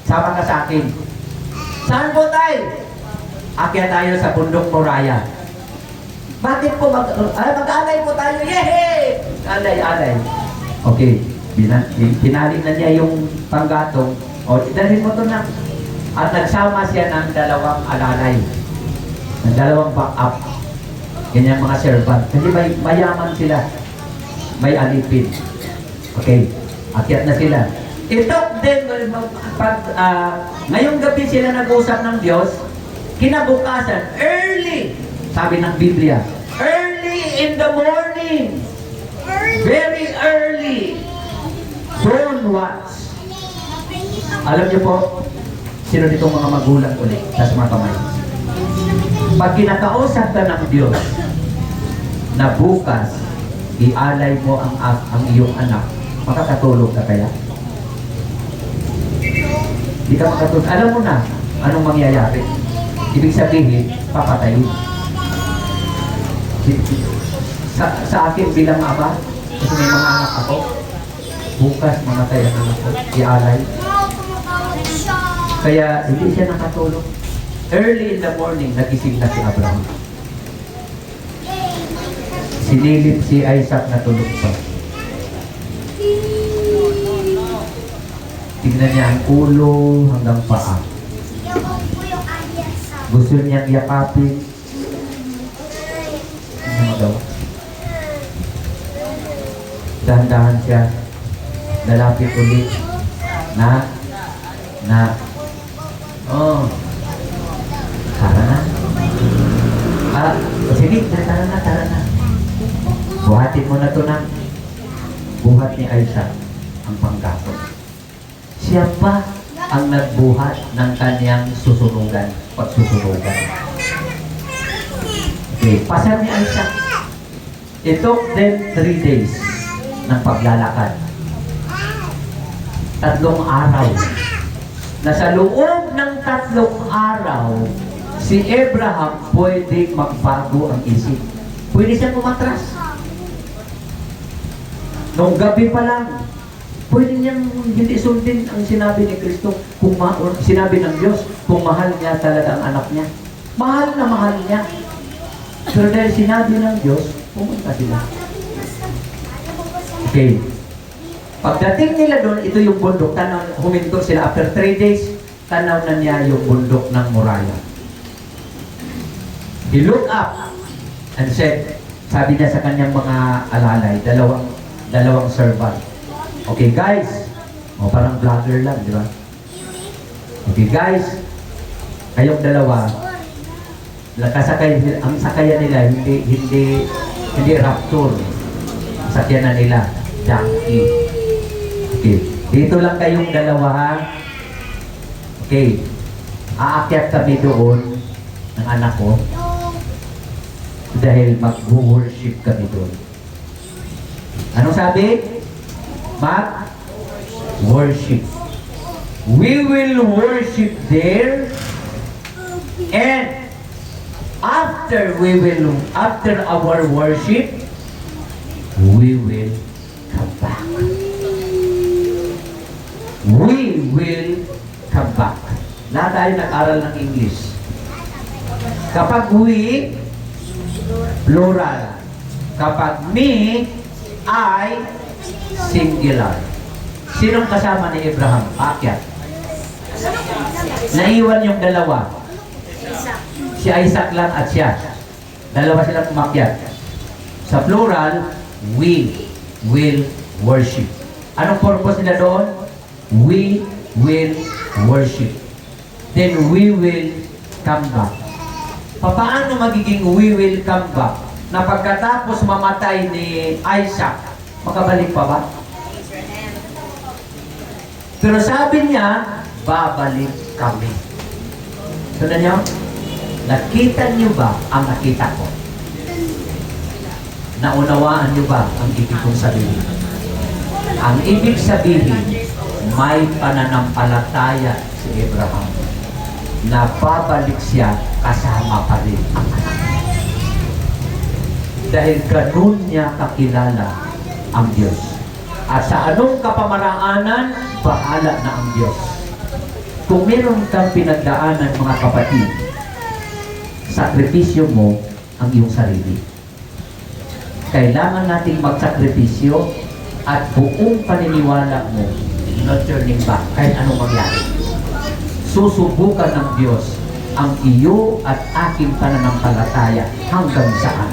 sama ka sa akin. Saan po tayo? Akyat tayo sa bundok Moriah. Bakit po mag-alay po tayo? Yehey! Alay. Okay, pinali na niya yung panggatong. O, dalhin mo to na. At nagsama siya ng dalawang alalay. Ng dalawang backup. Ganyan mga servant. Kasi mayaman sila. May alipin. Okay, akyat na sila. Ito din, ngayong gabi sila nag-usap ng Diyos, kinabukasan, early, sabi ng Biblia, early in the morning, very early, don't watch. Alam niyo po, sino ditong mga magulang ulit, tas mga kamay. Pag kinakausap ka ng Diyos, na bukas, ialay mo ang iyong anak, makakatulog ka kaya? Di ka makatulog. Alam mo na, anong mangyayari. Ibig sabihin, papatayin. Sa akin bilang ama, kasi may mga anak ako, bukas mamatay ang anak ko, ialay. Kaya hindi siya nakatulog. Early in the morning, nagising na si Abraham. Sinilip si Isaac na tulog pa. Tignan niya ang ulo hanggang paa. Gusto niyang yakapin. Ano magawa? Dahan-dahan siya. Lalapit ulit. Tara na. Sige, tara na. Buhatin mo na ito na. Buhat ni Isaac ang panggatong. Siya pa ang nagbuhat ng kanyang pagsusunugan. Okay, pasal ni Isaac. It took them 3 days ng paglalakad. 3 araw. Nasa loob ng 3 araw, si Abraham pwede magbago ang isip. Pwede siya umatras. Nung gabi pa lang, pwede niyang hindi sundin ang sinabi ni Kristo, sinabi ng Diyos, kung mahal niya talaga ang anak niya. Mahal na mahal niya. Pero dahil sinabi ng Diyos, pumunta sila. Okay. Pagdating nila doon, ito yung bundok. Tanaw, huminto sila. After 3 days, tanaw na niya yung bundok ng Moriah. He looked up and said, sabi niya sa kanyang mga alalay, dalawang servant. Okay guys, parang vlogger lang, di ba? Okay guys, kayong dalawa, ang sakayan nila, hindi raptor. Sakyanan nila, donkey. Okay. Dito lang kayong dalawa, ha? Okay. Aakyat kami doon ng anak ko dahil mag-worship kami doon. Anong sabi? Mag-worship. We will worship there, and after our worship, we will come back. We will come back. Lahat tayo nag-aral ng English. Kapag we, plural. Kapag me, I, singular. Sinong kasama ni Abraham? Akyat. Naiwan yung dalawa. Si Isaac lang at siya. Dalawa silang umakyat. Sa plural, we will worship. Anong purpose nila doon? We will worship. Then we will come back. Paano magiging we will come back? Na pagkatapos mamatay ni Isaac, makabalik pa ba? Pero sabi niya, babalik kami. Sundan niyo? Nakita niyo ba ang nakita ko? Naunawaan niyo ba ang ibig kong sabihin? Ang ibig sabihin, may pananampalataya si Abraham na babalik siya kasama pa rin ang anak. Dahil ganun niya kakilala ang Diyos. At sa anong kapamaraanan, bahala na ang Diyos. Kung meron kang pinagdaanan, mga kapatid, sakripisyo mo ang iyong sarili. Kailangan nating magsakripisyo at buong paniniwala mo, no turning back, kahit anong mangyari. Susubukan ng Diyos ang iyo at aking pananampalataya hanggang saan.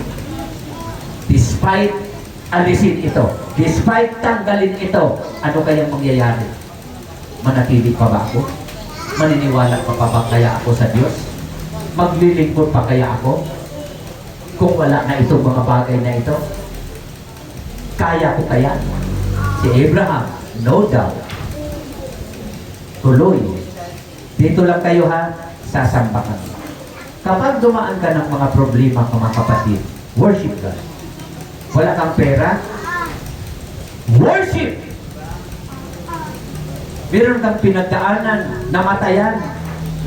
Despite alisin ito, despite tanggalin ito, ano kayang mangyayari? Manatili pa ba ako? Maniniwala pa ba kaya ako sa Diyos? Maglilingkod pa kaya ako? Kung wala na itong mga bagay na ito, kaya ko kaya? Si Abraham, no doubt, tuloy. Dito lang kayo ha, sasambakan. Kapag dumaan ka ng mga problema, mga kapatid, worship God. Wala kang pera, worship. Meron kang pinagdaanan, namatayan.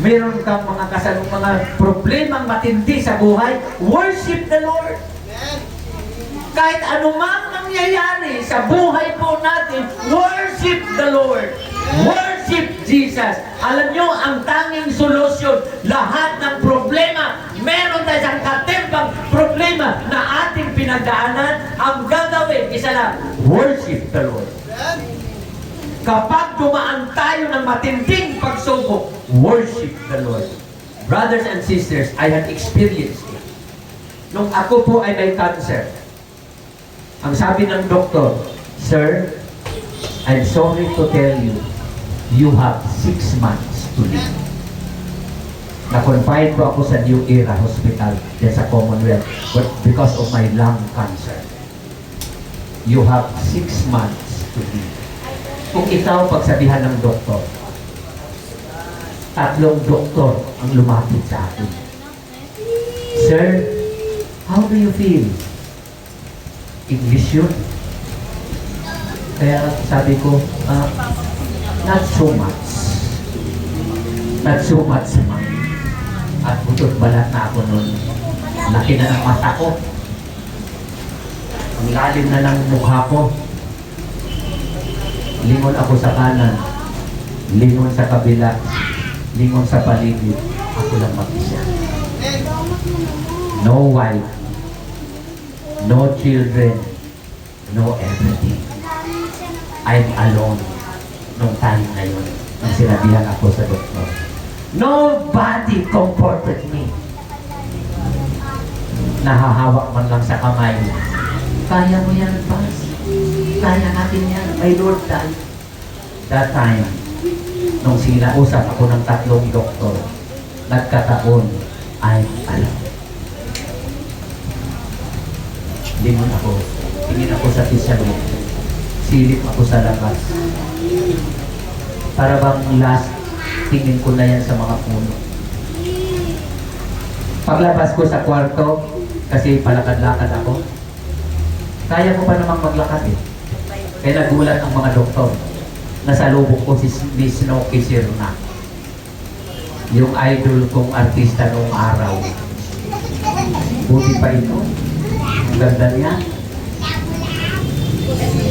Meron kang mga mga problemang matindi sa buhay, worship the Lord. Kahit anumang nangyayari sa buhay po natin, worship the Lord. Worship Jesus. Alam nyo, ang tanging solusyon, lahat ng problema, meron tayo isang katimbang problema na ating pinagdaanan, ang gagawin, isa lang, worship the Lord. Kapag dumaan tayo ng matinding pagsubok, worship the Lord. Brothers and sisters, I have experienced it. Nung ako po ay may cancer, ang sabi ng doktor, Sir, I'm sorry to tell you, you have 6 months to live. Na-confine po ako sa New Era Hospital yan sa Commonwealth but because of my lung cancer. You have 6 months to live. Kung ikaw pagsabihan ng doktor, 3 doktor ang lumapit sa akin. Sir, how do you feel? English yun. Kaya sabi ko, not so much. Not so much, ma'am. At butot balat na ako nun. Laki na ng mata ko. Ang lalim na ng mukha ko. Lingon ako sa kanan. Lingon sa kabila. Lingon sa paligid. Ako lang mag-isa. No wife. No children. No everything. I'm alone nung time na yun. Nung sinabihan ako sa doktor. Nobody comforted me. Nahahawak man lang sa kamay. Kaya mo yan, Bas. Kaya natin yan. May Lord tayo. That time, nung sinausap ako ng 3 doktor, nagkataon, I'm alone. Lingon ako. Tingin ako sa pisalo. Silip ako sa labas. Para bang last, tingin ko na yan sa mga puno. Paglabas ko sa kwarto, kasi palakad-lakad ako, kaya ko pa namang maglakad eh. Kaya nagulat ang mga doktor. Nasalubong ko si Miss Noki Sirna. Yung idol kong artista noong araw. Buti pa ito. Ang ganda niya.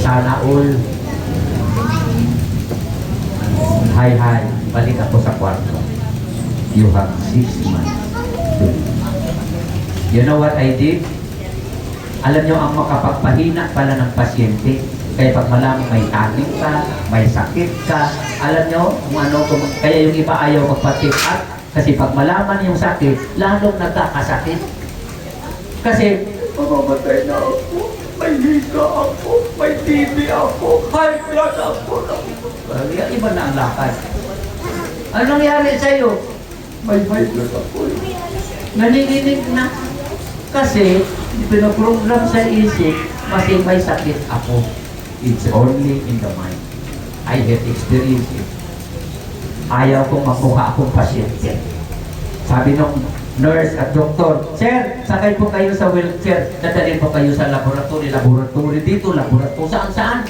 Sana all. Hi, hi. Balik ako sa kwarto. You have 6 months. You know what I did? Alam nyo, ang makapagpahina pala ng pasyente. Kaya pag malamang may taning ka, may sakit ka, alam nyo, kaya yung iba ayaw magpa-check up. Kasi pag malaman yung sakit, lalong nagkakasakit. Kasi, mamamatay na ako, may hika ako, may TB ako, high blood ako. Iba na ang lakad. Anong nangyari sa'yo? May high blood ako. Nanininig na. Kasi, pinaprogram sa isip, kasi may sakit ako. It's only in the mind. I have experienced it. Ayaw kong magmukha akong pasyente. Sabi nung nurse at doktor, Sir, sakay po kayo sa wheelchair. Dadalhin po kayo sa laboratory dito, laboratory, saan?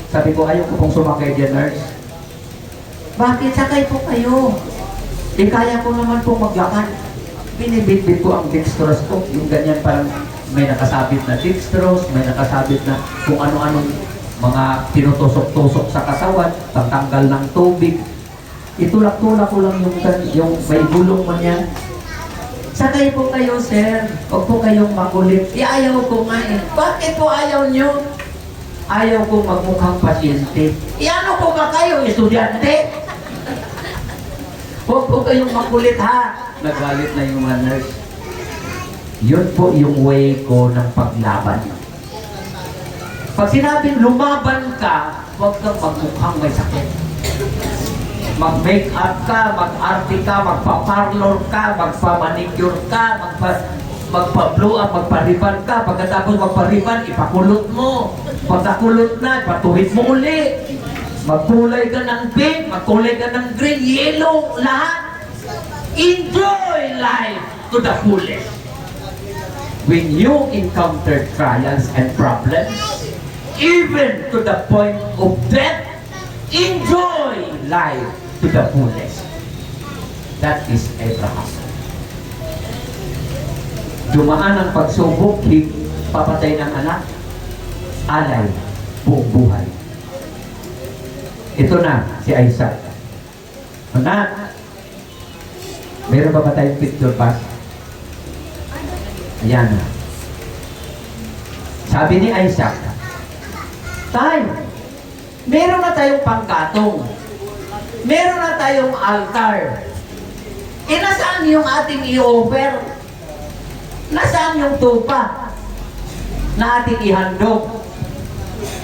Sabi ko, ayaw ko pong sumakay dyan, nurse. Bakit sakay po kayo? Kaya ko naman pong maglakad. Binibitbit ko ang dextrose ko, yung ganyan parang may nakasabit na dextrose, may nakasabit na kung ano-anong mga tinutusok-tusok sa katawan, pagtanggal ng tubig. Itulak-tulak ko lang yung may gulong man yan. Sakay po kayo, sir. Huwag po kayong makulit. Ayaw ko nga eh. Bakit po ayaw nyo? Ayaw ko magmukhang pasyente. Ano po ba kayo, estudyante? Huwag po kayong makulit ha. Nagalit na yung mga nurse. Yun po yung way ko ng paglaban. Pag sinabing lumaban ka, huwag kang magmukhang may sakit. Mag-make up ka, mag-arte ka, magpa-parlor ka, magpa-manicure ka, magpa-blow up, magpa-ribbon ka. Pagkatapos magpa-ribbon, ipakulot mo. Pagkakulot na, ipatuhid mo uli. Magkulay ka ng pink, magkulay ka ng green, yellow, lahat. Enjoy life to the fullest. When you encounter trials and problems, even to the point of death, enjoy life to the fullest. That is Abraham. Dumaan ang pagsubok, papatay ng anak, alay, buong buhay. Ito na, si Isaac. Anak, meron ba tayong picture pass? Ayan na. Sabi ni Isaac, Tay, meron na tayong pangkatong. Meron na tayong altar. Nasaan yung ating i-offer? Nasaan yung tupa na ating ihandog?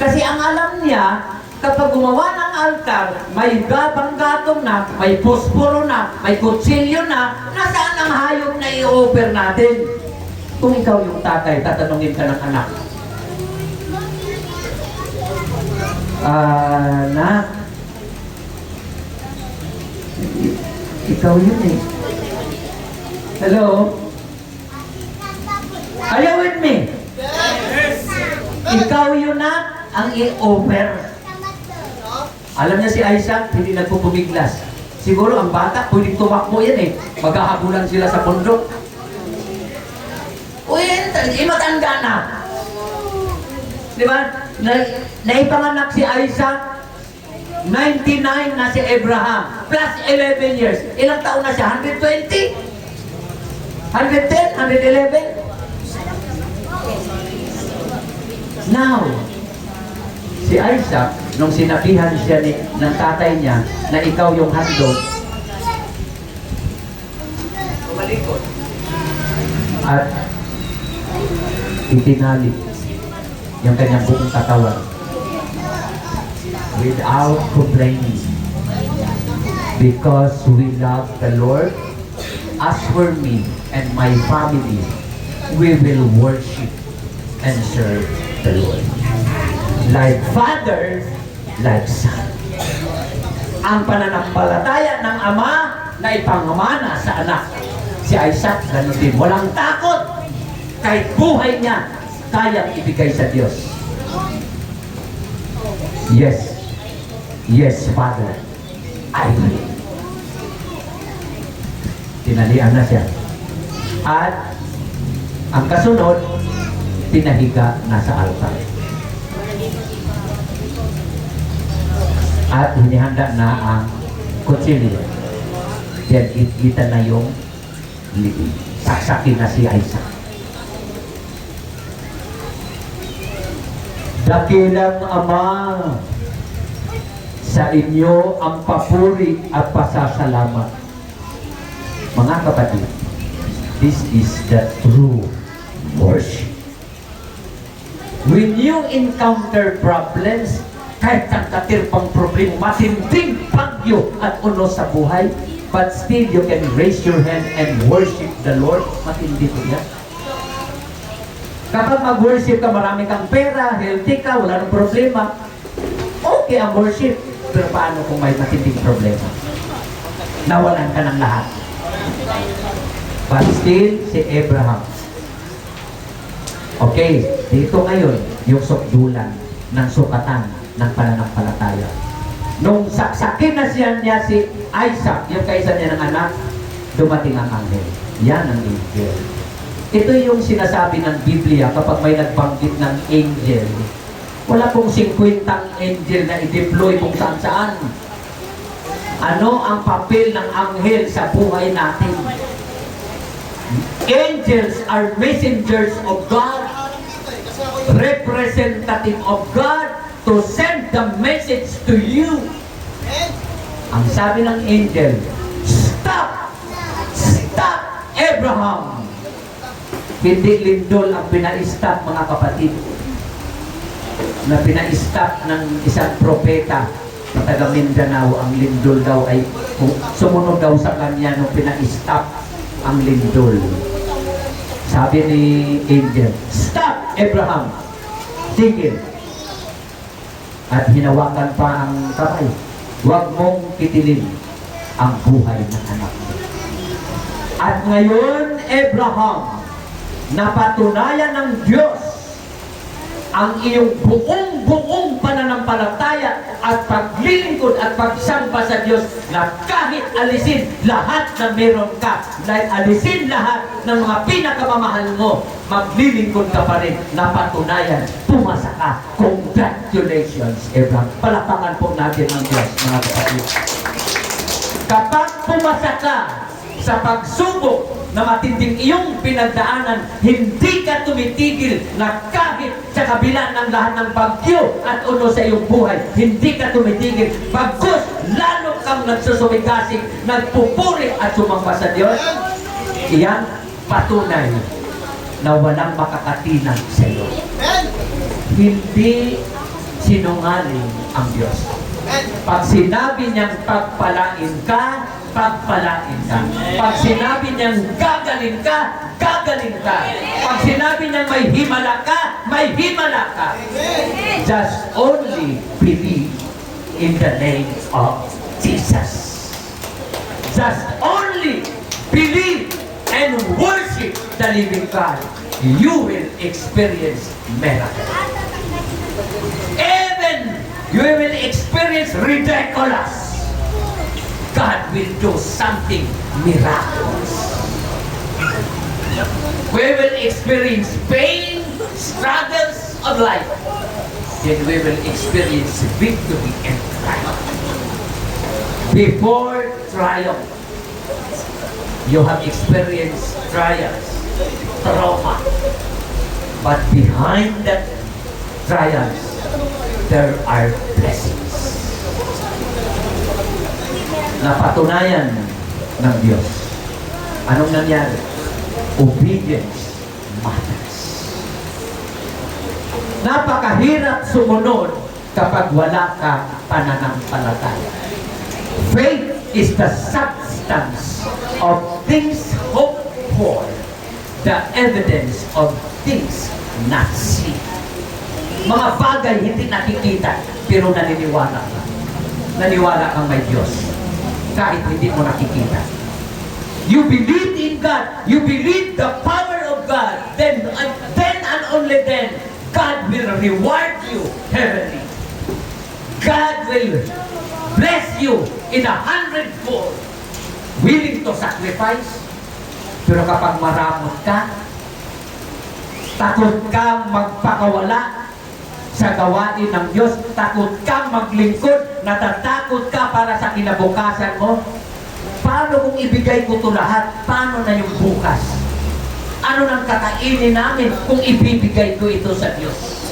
Kasi ang alam niya, kapag gumawa ng altar, may pangkatong na, may posporo na, may kutsilyo na, nasaan ang hayop na i-offer natin? Kung ikaw yung tatay, tatanungin ka ng anak, Anak, ikaw yun eh. Hello? Are you with me? Yes. Ikaw yun na ang i-offer. Alam niya si Isaac, hindi nagpupumiglas. Siguro ang bata, pwedeng tumakbo yan eh. Maghahabulan sila sa bundok. Uy, matanda na. Di ba? Naipanganak si Isaac, 99 na si Abraham, plus 11 years. Ilang taon na siya? 120? 110? 111? Now, si Isaac, nung sinabihan siya ng tatay niya na ikaw yung handog, tumalikod at itinali yung kanyang buong katawan without complaining, because we love the Lord. As for me and my family, we will worship and serve the Lord. Like father, like son. Ang pananampalataya ng ama na ipangamana sa anak. Si Isaac, ganun din. Walang takot. Kahit buhay niya, kayang ibigay sa Diyos. Yes. Yes, Father. I will. Tinalian na siya. At ang kasunod, pinahiga na sa altar. At hinihanda na ang kutsilyo. Then itgitan na yung libing. Saksakin na si Isaac. Dakilang Ama, sa inyo ang papuri at pasasalamat. Mga kapatid, this is the true worship. When you encounter problems, kahit ang katirpang problema, matinding bagyo at unos sa buhay, but still you can raise your hand and worship the Lord, matindi ko yan. Kapag mag-worship ka, marami kang pera, healthy ka, wala nang problema, okay ang worship. Pero paano kung may matinding problema? Nawalan ka ng lahat. But still, si Abraham. Okay, dito ngayon, yung sukdulan ng sukatan ng pananampalataya. Nung saksakin na niya si Isaac, yung kaisa niya ng anak, dumating ang anghel. Yan ang angel. Ito yung sinasabi ng Biblia kapag may nagbanggit ng angel. Wala pong 50 angel na i-deploy kung saan-saan. Ano ang papel ng anghel sa buhay natin? Angels are messengers of God, representative of God to send the message to you. Ang sabi ng angel, stop! Stop, Abraham! Hindi lindol ang pina-stop, mga kapatid, na pina-stop ng isang propeta na taga Mindanao. Ang lindol daw ay sumunod daw sa kanya nung pina-stop ang lindol. Sabi ni angel, stop, Abraham! Tigil! At hinawakan pa ang kamay. Huwag mong kitilin ang buhay ng anak mo. At ngayon, Abraham, napatunayan ng Diyos ang iyong buong pananampalataya at paglilingkod at pagsamba sa Diyos, na kahit alisin lahat na meron ka, dahil alisin lahat ng mga pinakamamahal mo, maglilingkod ka pa rin. Napatunayan, pumasa ka. Congratulations, Abraham. Palakpakan po natin ang Diyos, mga kapatid. Kapag pumasa ka sa pagsubok na matinding iyong pinagdaanan, hindi ka tumitigil, na kahit sa kabila ng lahat ng bagyo at uno sa iyong buhay, hindi ka tumitigil. Bagkus, lalo kang nagsusumigasig, nagpupuri at sumamba sa Diyos. Iyan patunay na walang makakatinag sa iyo. Hindi sinungaling ang Diyos. Pag sinabi niyang pagpalain ka, pagpalain ka. Pag sinabi niyang gagaling ka, gagaling ka. Pag sinabi niyang may himala ka, may himala ka. Just only believe in the name of Jesus. Just only believe and worship the living God. You will experience miracles. Even you will experience ridiculous. God will do something miraculous. We will experience pain, struggles of life. Then we will experience victory and triumph. Before triumph, you have experienced trials, trauma. But behind that trials, there are blessings. Napatunayan ng Diyos. Anong nangyari? Obedience matters. Napakahirap sumunod kapag wala ka pananampalataya. Faith is the substance of things hoped for, the evidence of things not seen. Mga bagay hindi nakikita, pero naniniwala ka. Naniwala kang may Diyos, kahit hindi mo nakikita. You believe in God, you believe the power of God, then and only then, God will reward you heavenly. God will bless you in 100-fold. Willing to sacrifice. Pero kapag maramot ka, takot kang magpakawala sa gawain ng Diyos, takot kang maglingkod, natatakot ka para sa kinabukasan mo, paano kung ibigay ko ito lahat? Paano na yung bukas? Ano nang kakainin namin kung ibibigay ko ito sa Diyos?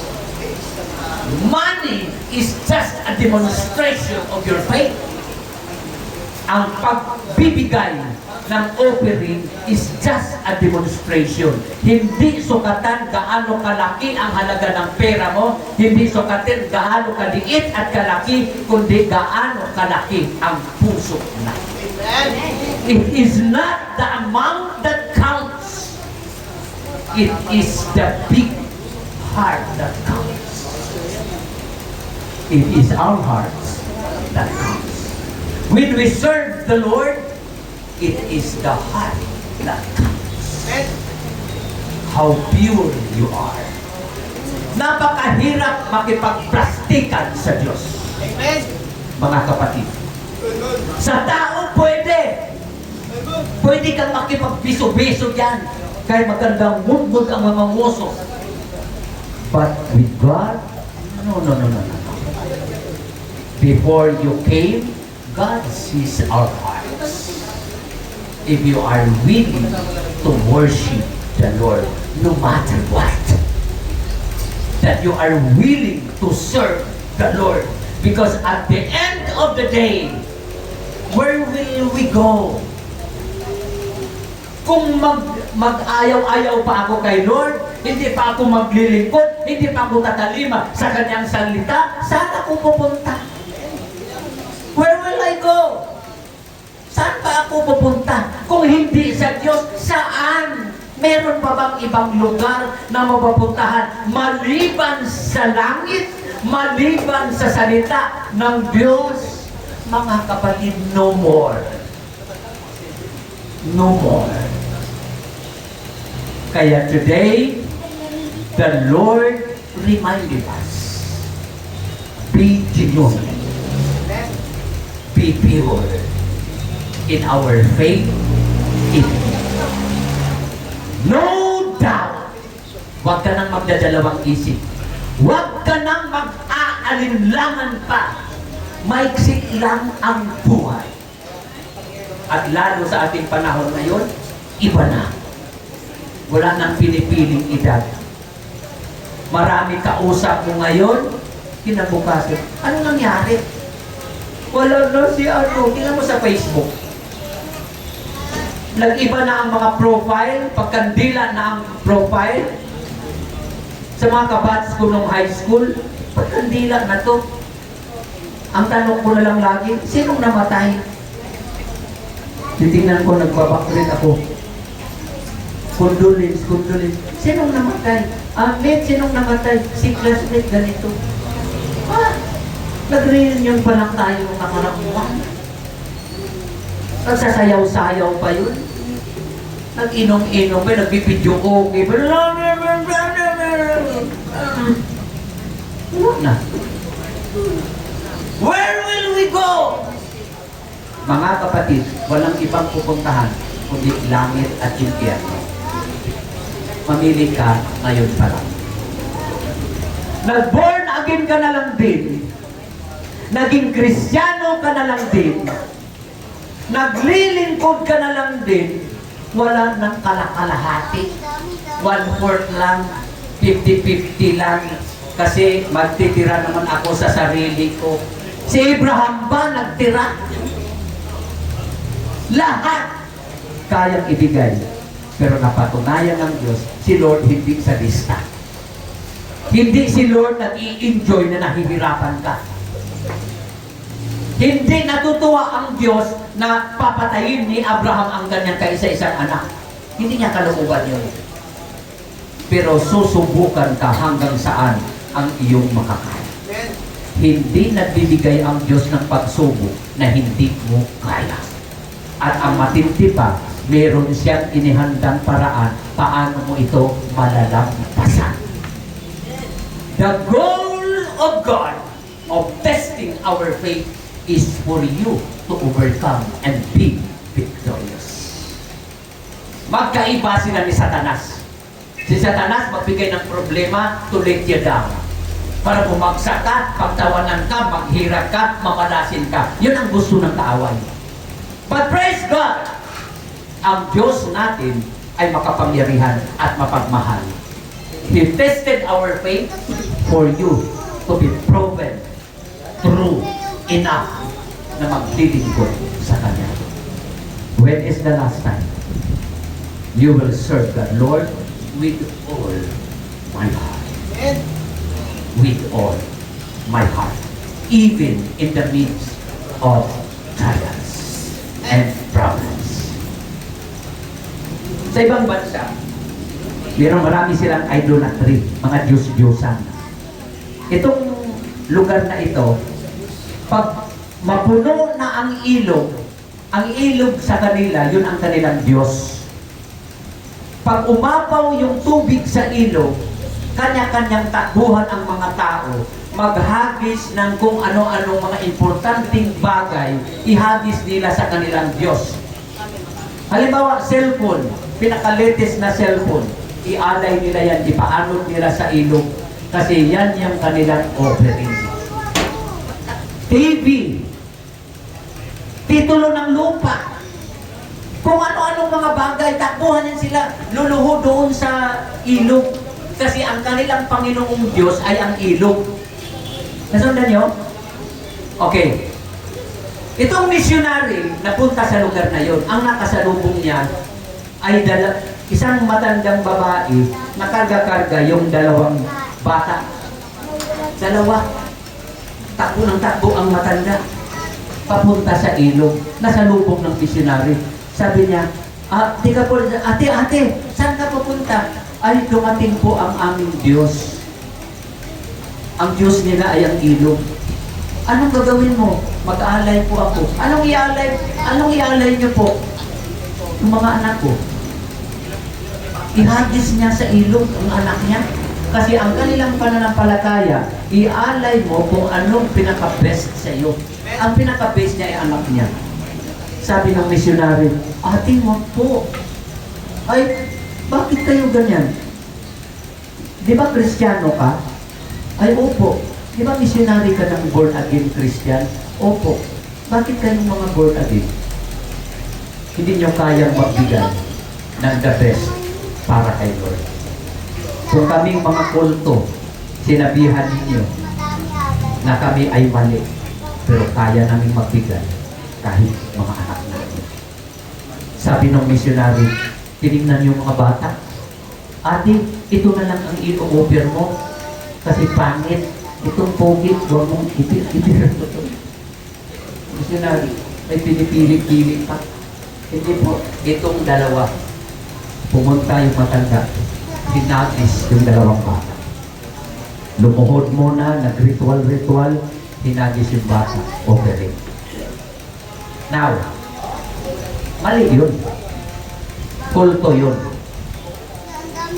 Money is just a demonstration of your faith. Ang pagbibigay ng offering is just a demonstration. Hindi sukatan gaano kalaki ang halaga ng pera mo, hindi sukatan gaano kaliit at kalaki, kundi gaano kalaki ang puso natin. It is not the amount that counts. It is the big heart that counts. It is our hearts that counts. When we serve the Lord, it is the heart that counts. How pure you are. Napakahirap makipagplastikan sa Diyos. Amen. Mga kapatid. Sa tao pwede. Pwede kang makipagbiso-biso yan. Kaya magandang mundod ang mga ngoso. But with God, no. Before you came, God sees our hearts. If you are willing to worship the Lord, no matter what, that you are willing to serve the Lord, because at the end of the day, where will we go? Kung mag-ayaw-ayaw pa ako kay Lord, hindi pa ako maglilingkod, hindi pa ako tatalima sa kanyang salita, saan ako pupunta? Where will I go? Saan pa ako pupunta? Kung hindi sa Diyos, saan? Meron pa bang ibang lugar na mapapuntahan maliban sa langit, maliban sa salita ng Diyos? Mga kapatid, no more. No more. Kaya today, the Lord reminded us, be genuine, be pure in our faith in Him. No doubt. Huwag ka nang magdadalawang isip. Huwag ka nang mag-aalinlangan pa. Maiksi lang ang buhay. At lalo sa ating panahon ngayon, iba na. Wala nang pinipiling edad. Marami kausap mo ngayon, kinabukasan. Ano nangyari? Wala na si ano. Tingnan mo sa Facebook. Nag-iba na ang mga profile, pagkandila na ang profile. Sa mga kabats ko nung high school, pagkandila na to. Ang tanong ko na lang lagi, sinong namatay? Titingnan ko, nagbabakrit ako. Condolence. Sinong namatay? Sinong namatay? Si classmate ganito. Nag-reunion pa lang tayo ng nakaramuan. Nagsasayaw-sayaw pa yun. Nag-inom-inom pa, nagbibidyo okay pa. Ano na? Where will we go? Mga kapatid, walang ibang pupuntahan kundi langit at impyerno. Mamili ka ngayon pa lang. Nag-born again ka na lang din. Naging Kristiyano ka na lang din. Naglilingkod ka na lang din. Wala nang kalakalahati. 1/4 lang, 50-50 lang, Kasi magtitira naman ako sa sarili ko. Si Abraham ba nagtira? Lahat kayang ibigay. Pero napatunayan ng Diyos, si Lord hindi sadista. Hindi si Lord nag-i-enjoy na nahihirapan ka. Hindi natutuwa ang Diyos na papatayin ni Abraham ang kanyang kaisa-isang anak. Hindi niya kalooban yun. Pero susubukan ka hanggang saan ang iyong makakaya. Hindi nagbibigay ang Diyos ng pagsubok na hindi mo kaya. At ang matindi pa, meron siyang inihandang paraan paano mo ito malalampasan. The goal of God of testing our faith is for you to overcome and be victorious. Magkaiba sila ni Satanas. Si Satanas magbigay ng problema to let you down. Para bumagsak ka, pagtawanan ka, maghirap ka, mamalasin ka. Yun ang gusto ng kaaway. But praise God! Ang Diyos natin ay makapangyarihan at mapagmahal. He tested our faith for you to be proven true enough na maglilingkod sa Kanya. When is the last time you will serve the Lord with all my heart? With all my heart. Even in the midst of trials and problems. Sa ibang bansa, marami silang idolatry, mga Diyos-Diyosan. Itong lugar na ito, pag mapuno na ang ilog sa kanila, yun ang kanilang Diyos. Pag umapaw yung tubig sa ilog, kanya-kanyang takbuhan ang mga tao, maghagis ng kung ano-ano mga importanteng bagay, ihagis nila sa kanilang Diyos. Halimbawa, cellphone, pinaka-latest na cellphone, ialay nila yan, ipaanod nila sa ilog, kasi yan yung kanilang offering. TV, titulo ng lupa, kung ano-anong mga bagay, takbuhan yan sila, luluho doon sa ilog, kasi ang kanilang Panginoong Diyos ay ang ilog. Nasundan nyo? Okay. Itong missionary na punta sa lugar na yon, ang nakasalubong niya ay isang matandang babae na karga-karga yung dalawang bata. Dalawa. Takbo ng takbo ang matanda. Papunta sa ilog. Nasalubong ng missionary. Sabi niya, ate, saan ka papunta? Ay, dumating po ang aming Diyos. Ang Diyos nila ay ang ilog. Anong gagawin mo? Mag-aalay po ako. Anong ialay niyo po? Yung mga anak ko. Ihagis niya sa ilog ang anak niya. Kasi ang kanilang pananampalataya, ialay mo kung anong pinaka-best sa iyo. Ang pinaka-best niya ay anak niya. Sabi ng missionary, ate, wag po. Ay, bakit kayo ganyan? Di ba Kristiyano ka? Ay, opo. Di ba missionary ka ng born again Christian? Opo. Bakit kayong mga born again? Hindi nyo kayang magbigay ng the best para kay Lord. Kung kaming mga kulto, sinabihan ninyo na kami ay mali, pero kaya namin magbigay kahit mga anak natin. Sabi ng missionary, tinignan yung mga bata, ate, ito na lang ang i-offer mo kasi pangit. Itong pogit, huwag mong itir. Missionary, may pinipili-pili pa. Hindi po, itong dalawa. Pumunta yung matanda. Hinagis yung dalawang bata. Lumuhod muna, nag-ritual, hinagis yung bata. Offering. Now, mali yun. Kulto yun.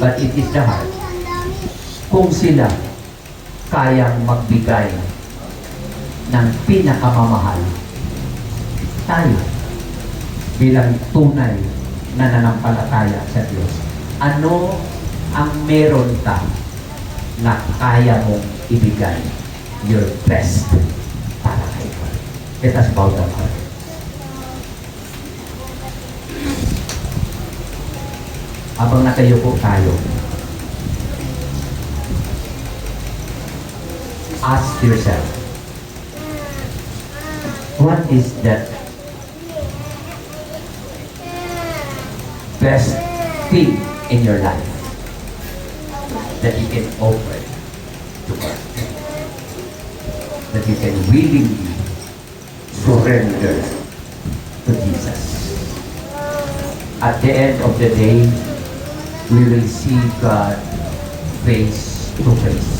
But it is the heart. Kung sila kayang magbigay ng pinakamamahal, tayo bilang tunay na nanampalataya sa Diyos, ano ang meron ka na kaya mong ibigay your best para kay God? Let us bow down. Habang nakayuko tayo, ask yourself, what is that best thing in your life that you can offer to God? That you can willingly surrender to Jesus. At the end of the day, we will see God face to face.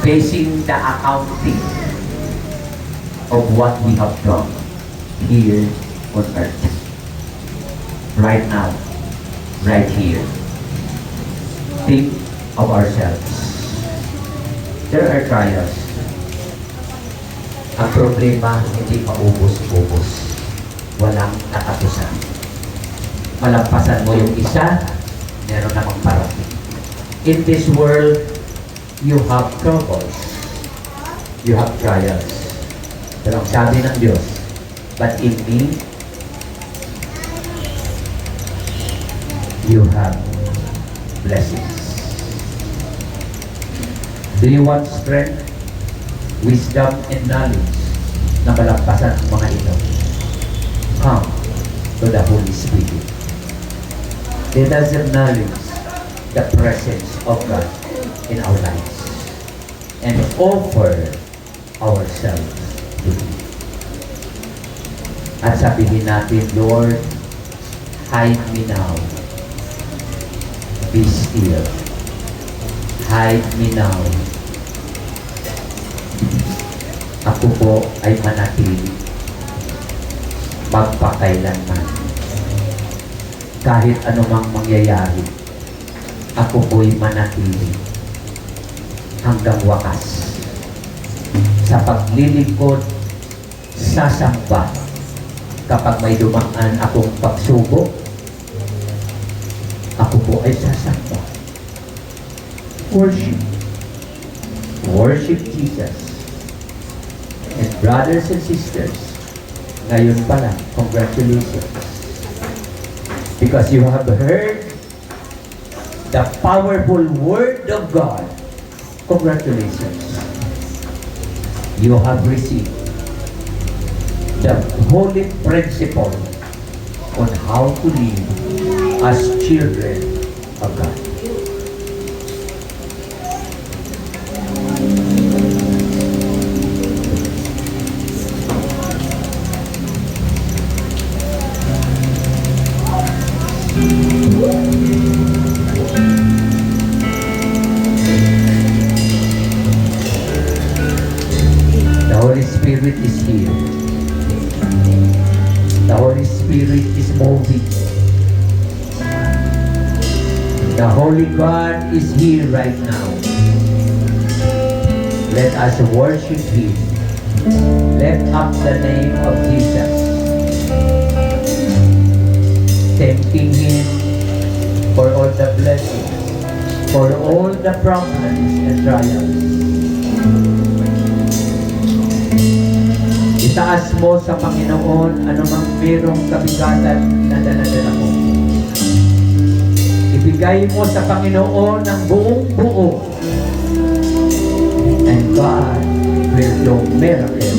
Facing the accounting of what we have done here on earth. Right now, right here. Think of ourselves. There are trials. Ang problema, hindi maubos-ubos. Walang katapusan. Malampasan mo yung isa, meron namang parating. In this world, you have troubles. You have trials. Pero ang sabi ng Diyos, but in me, you have blessings. Do you want strength, wisdom, and knowledge na malampasan ang mga ito? Come to the Holy Spirit. Let us acknowledge the presence of God in our lives and offer ourselves to Him. At sabihin natin, Lord, hide me now. Be still. Hide me now. Ako po ay manatili magpakailanman. Kahit anumang mangyayari, ako po'y manatili hanggang wakas sa paglilingkod, sa samba. Kapag may dumaan akong pagsubok, ako po ay sasamba. Worship. Worship Jesus. And brothers and sisters, ngayon pa lang, congratulations. Because you have heard the powerful Word of God. Congratulations. You have received the holy principle on how to live as children of God. The Holy Spirit is here. The Holy Spirit is moving. The Holy God is here right now. Let us worship Him. Lift up the name of Jesus. Thanking Him for all the blessings, for all the problems and trials. Itaas mo sa Panginoon anumang merong kabigatan na dala-dala mo. Ibigay mo sa Panginoon ang buong buo. And God will do miracle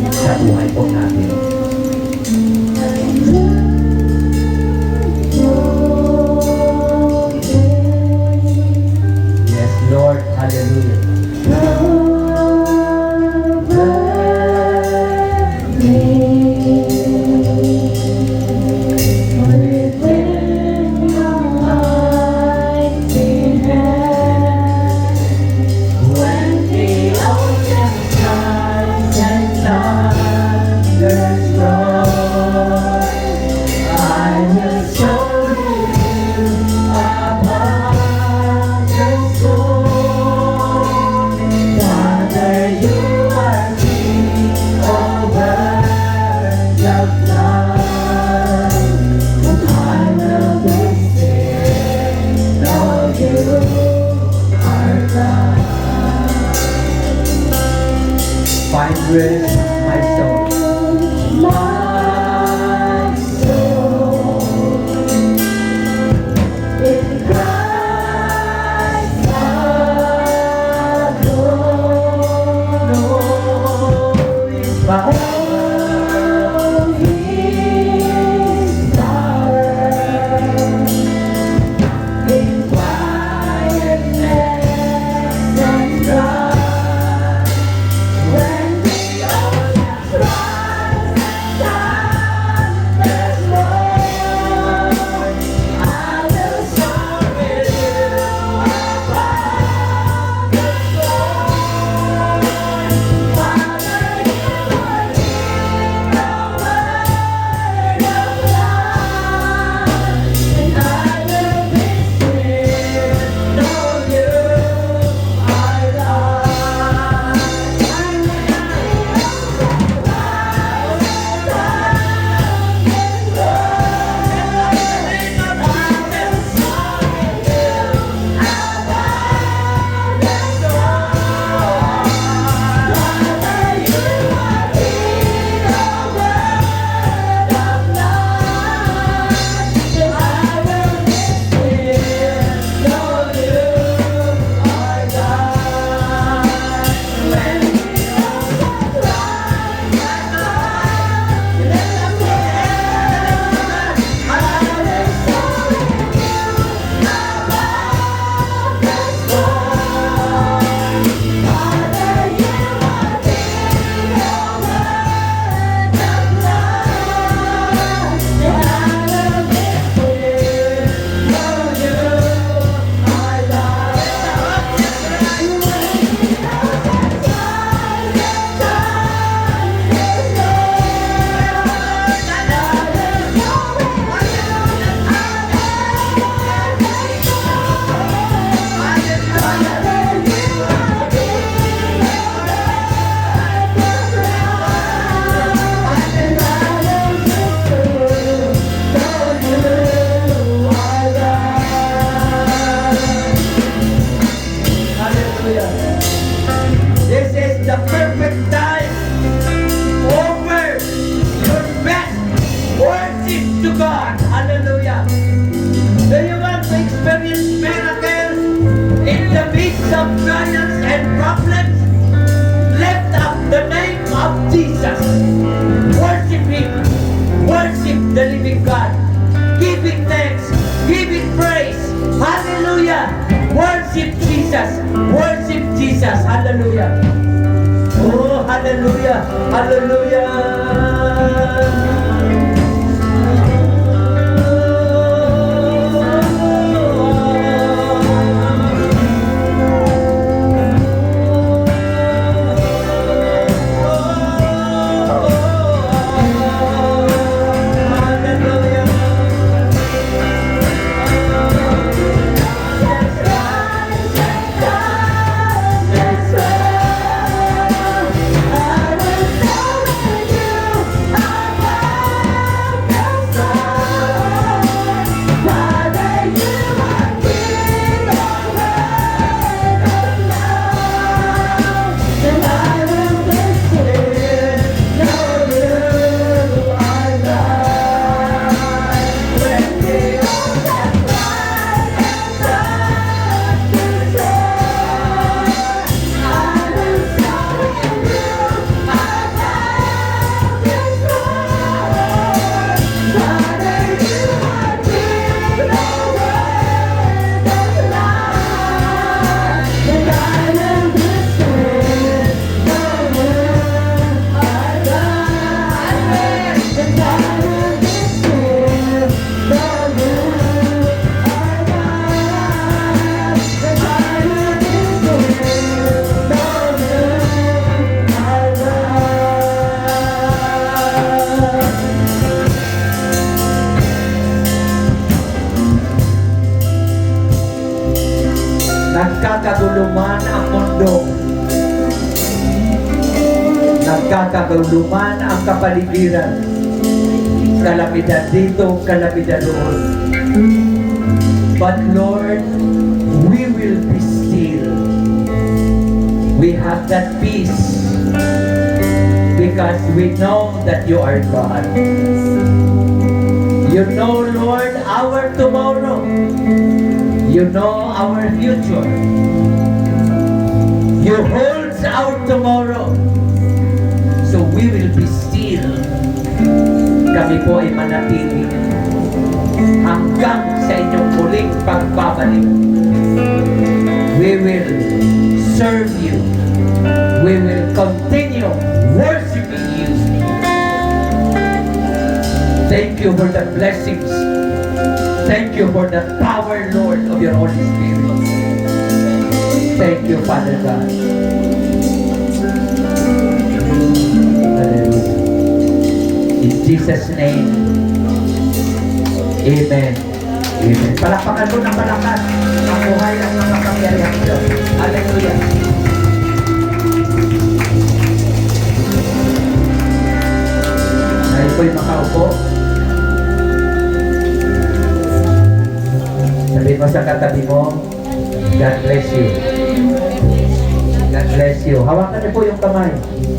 sa buhay po natin. Yes, Lord. Hallelujah. Jesus. Worship Jesus. Hallelujah. Oh, hallelujah. Hallelujah. Nagkakaguluman ang mundo. Nagkakaguluman ang kapaligiran. Kalamidad dito, kalamidad doon. But Lord, we will be still. We have that peace because we know that you are God. You know, Lord, our tomorrow. You know our future. You hold our tomorrow. So we will be still. Kami po ay manatili hanggang sa inyong muling pagbabalik. We will serve you. We will continue worshiping you. Thank you for the blessings. Thank you for the power, Lord, of your Holy Spirit. Thank you, Father God. Hallelujah. In Jesus' name, Amen. Amen. Palakpakan mo ng malakas ang buhay ng mga kapangyarihan Diyos. Hallelujah. Dahil po'y makaupo, sabihin mo sa katabi mo, God bless you. God bless you. Hawakan niyo po yung kamay.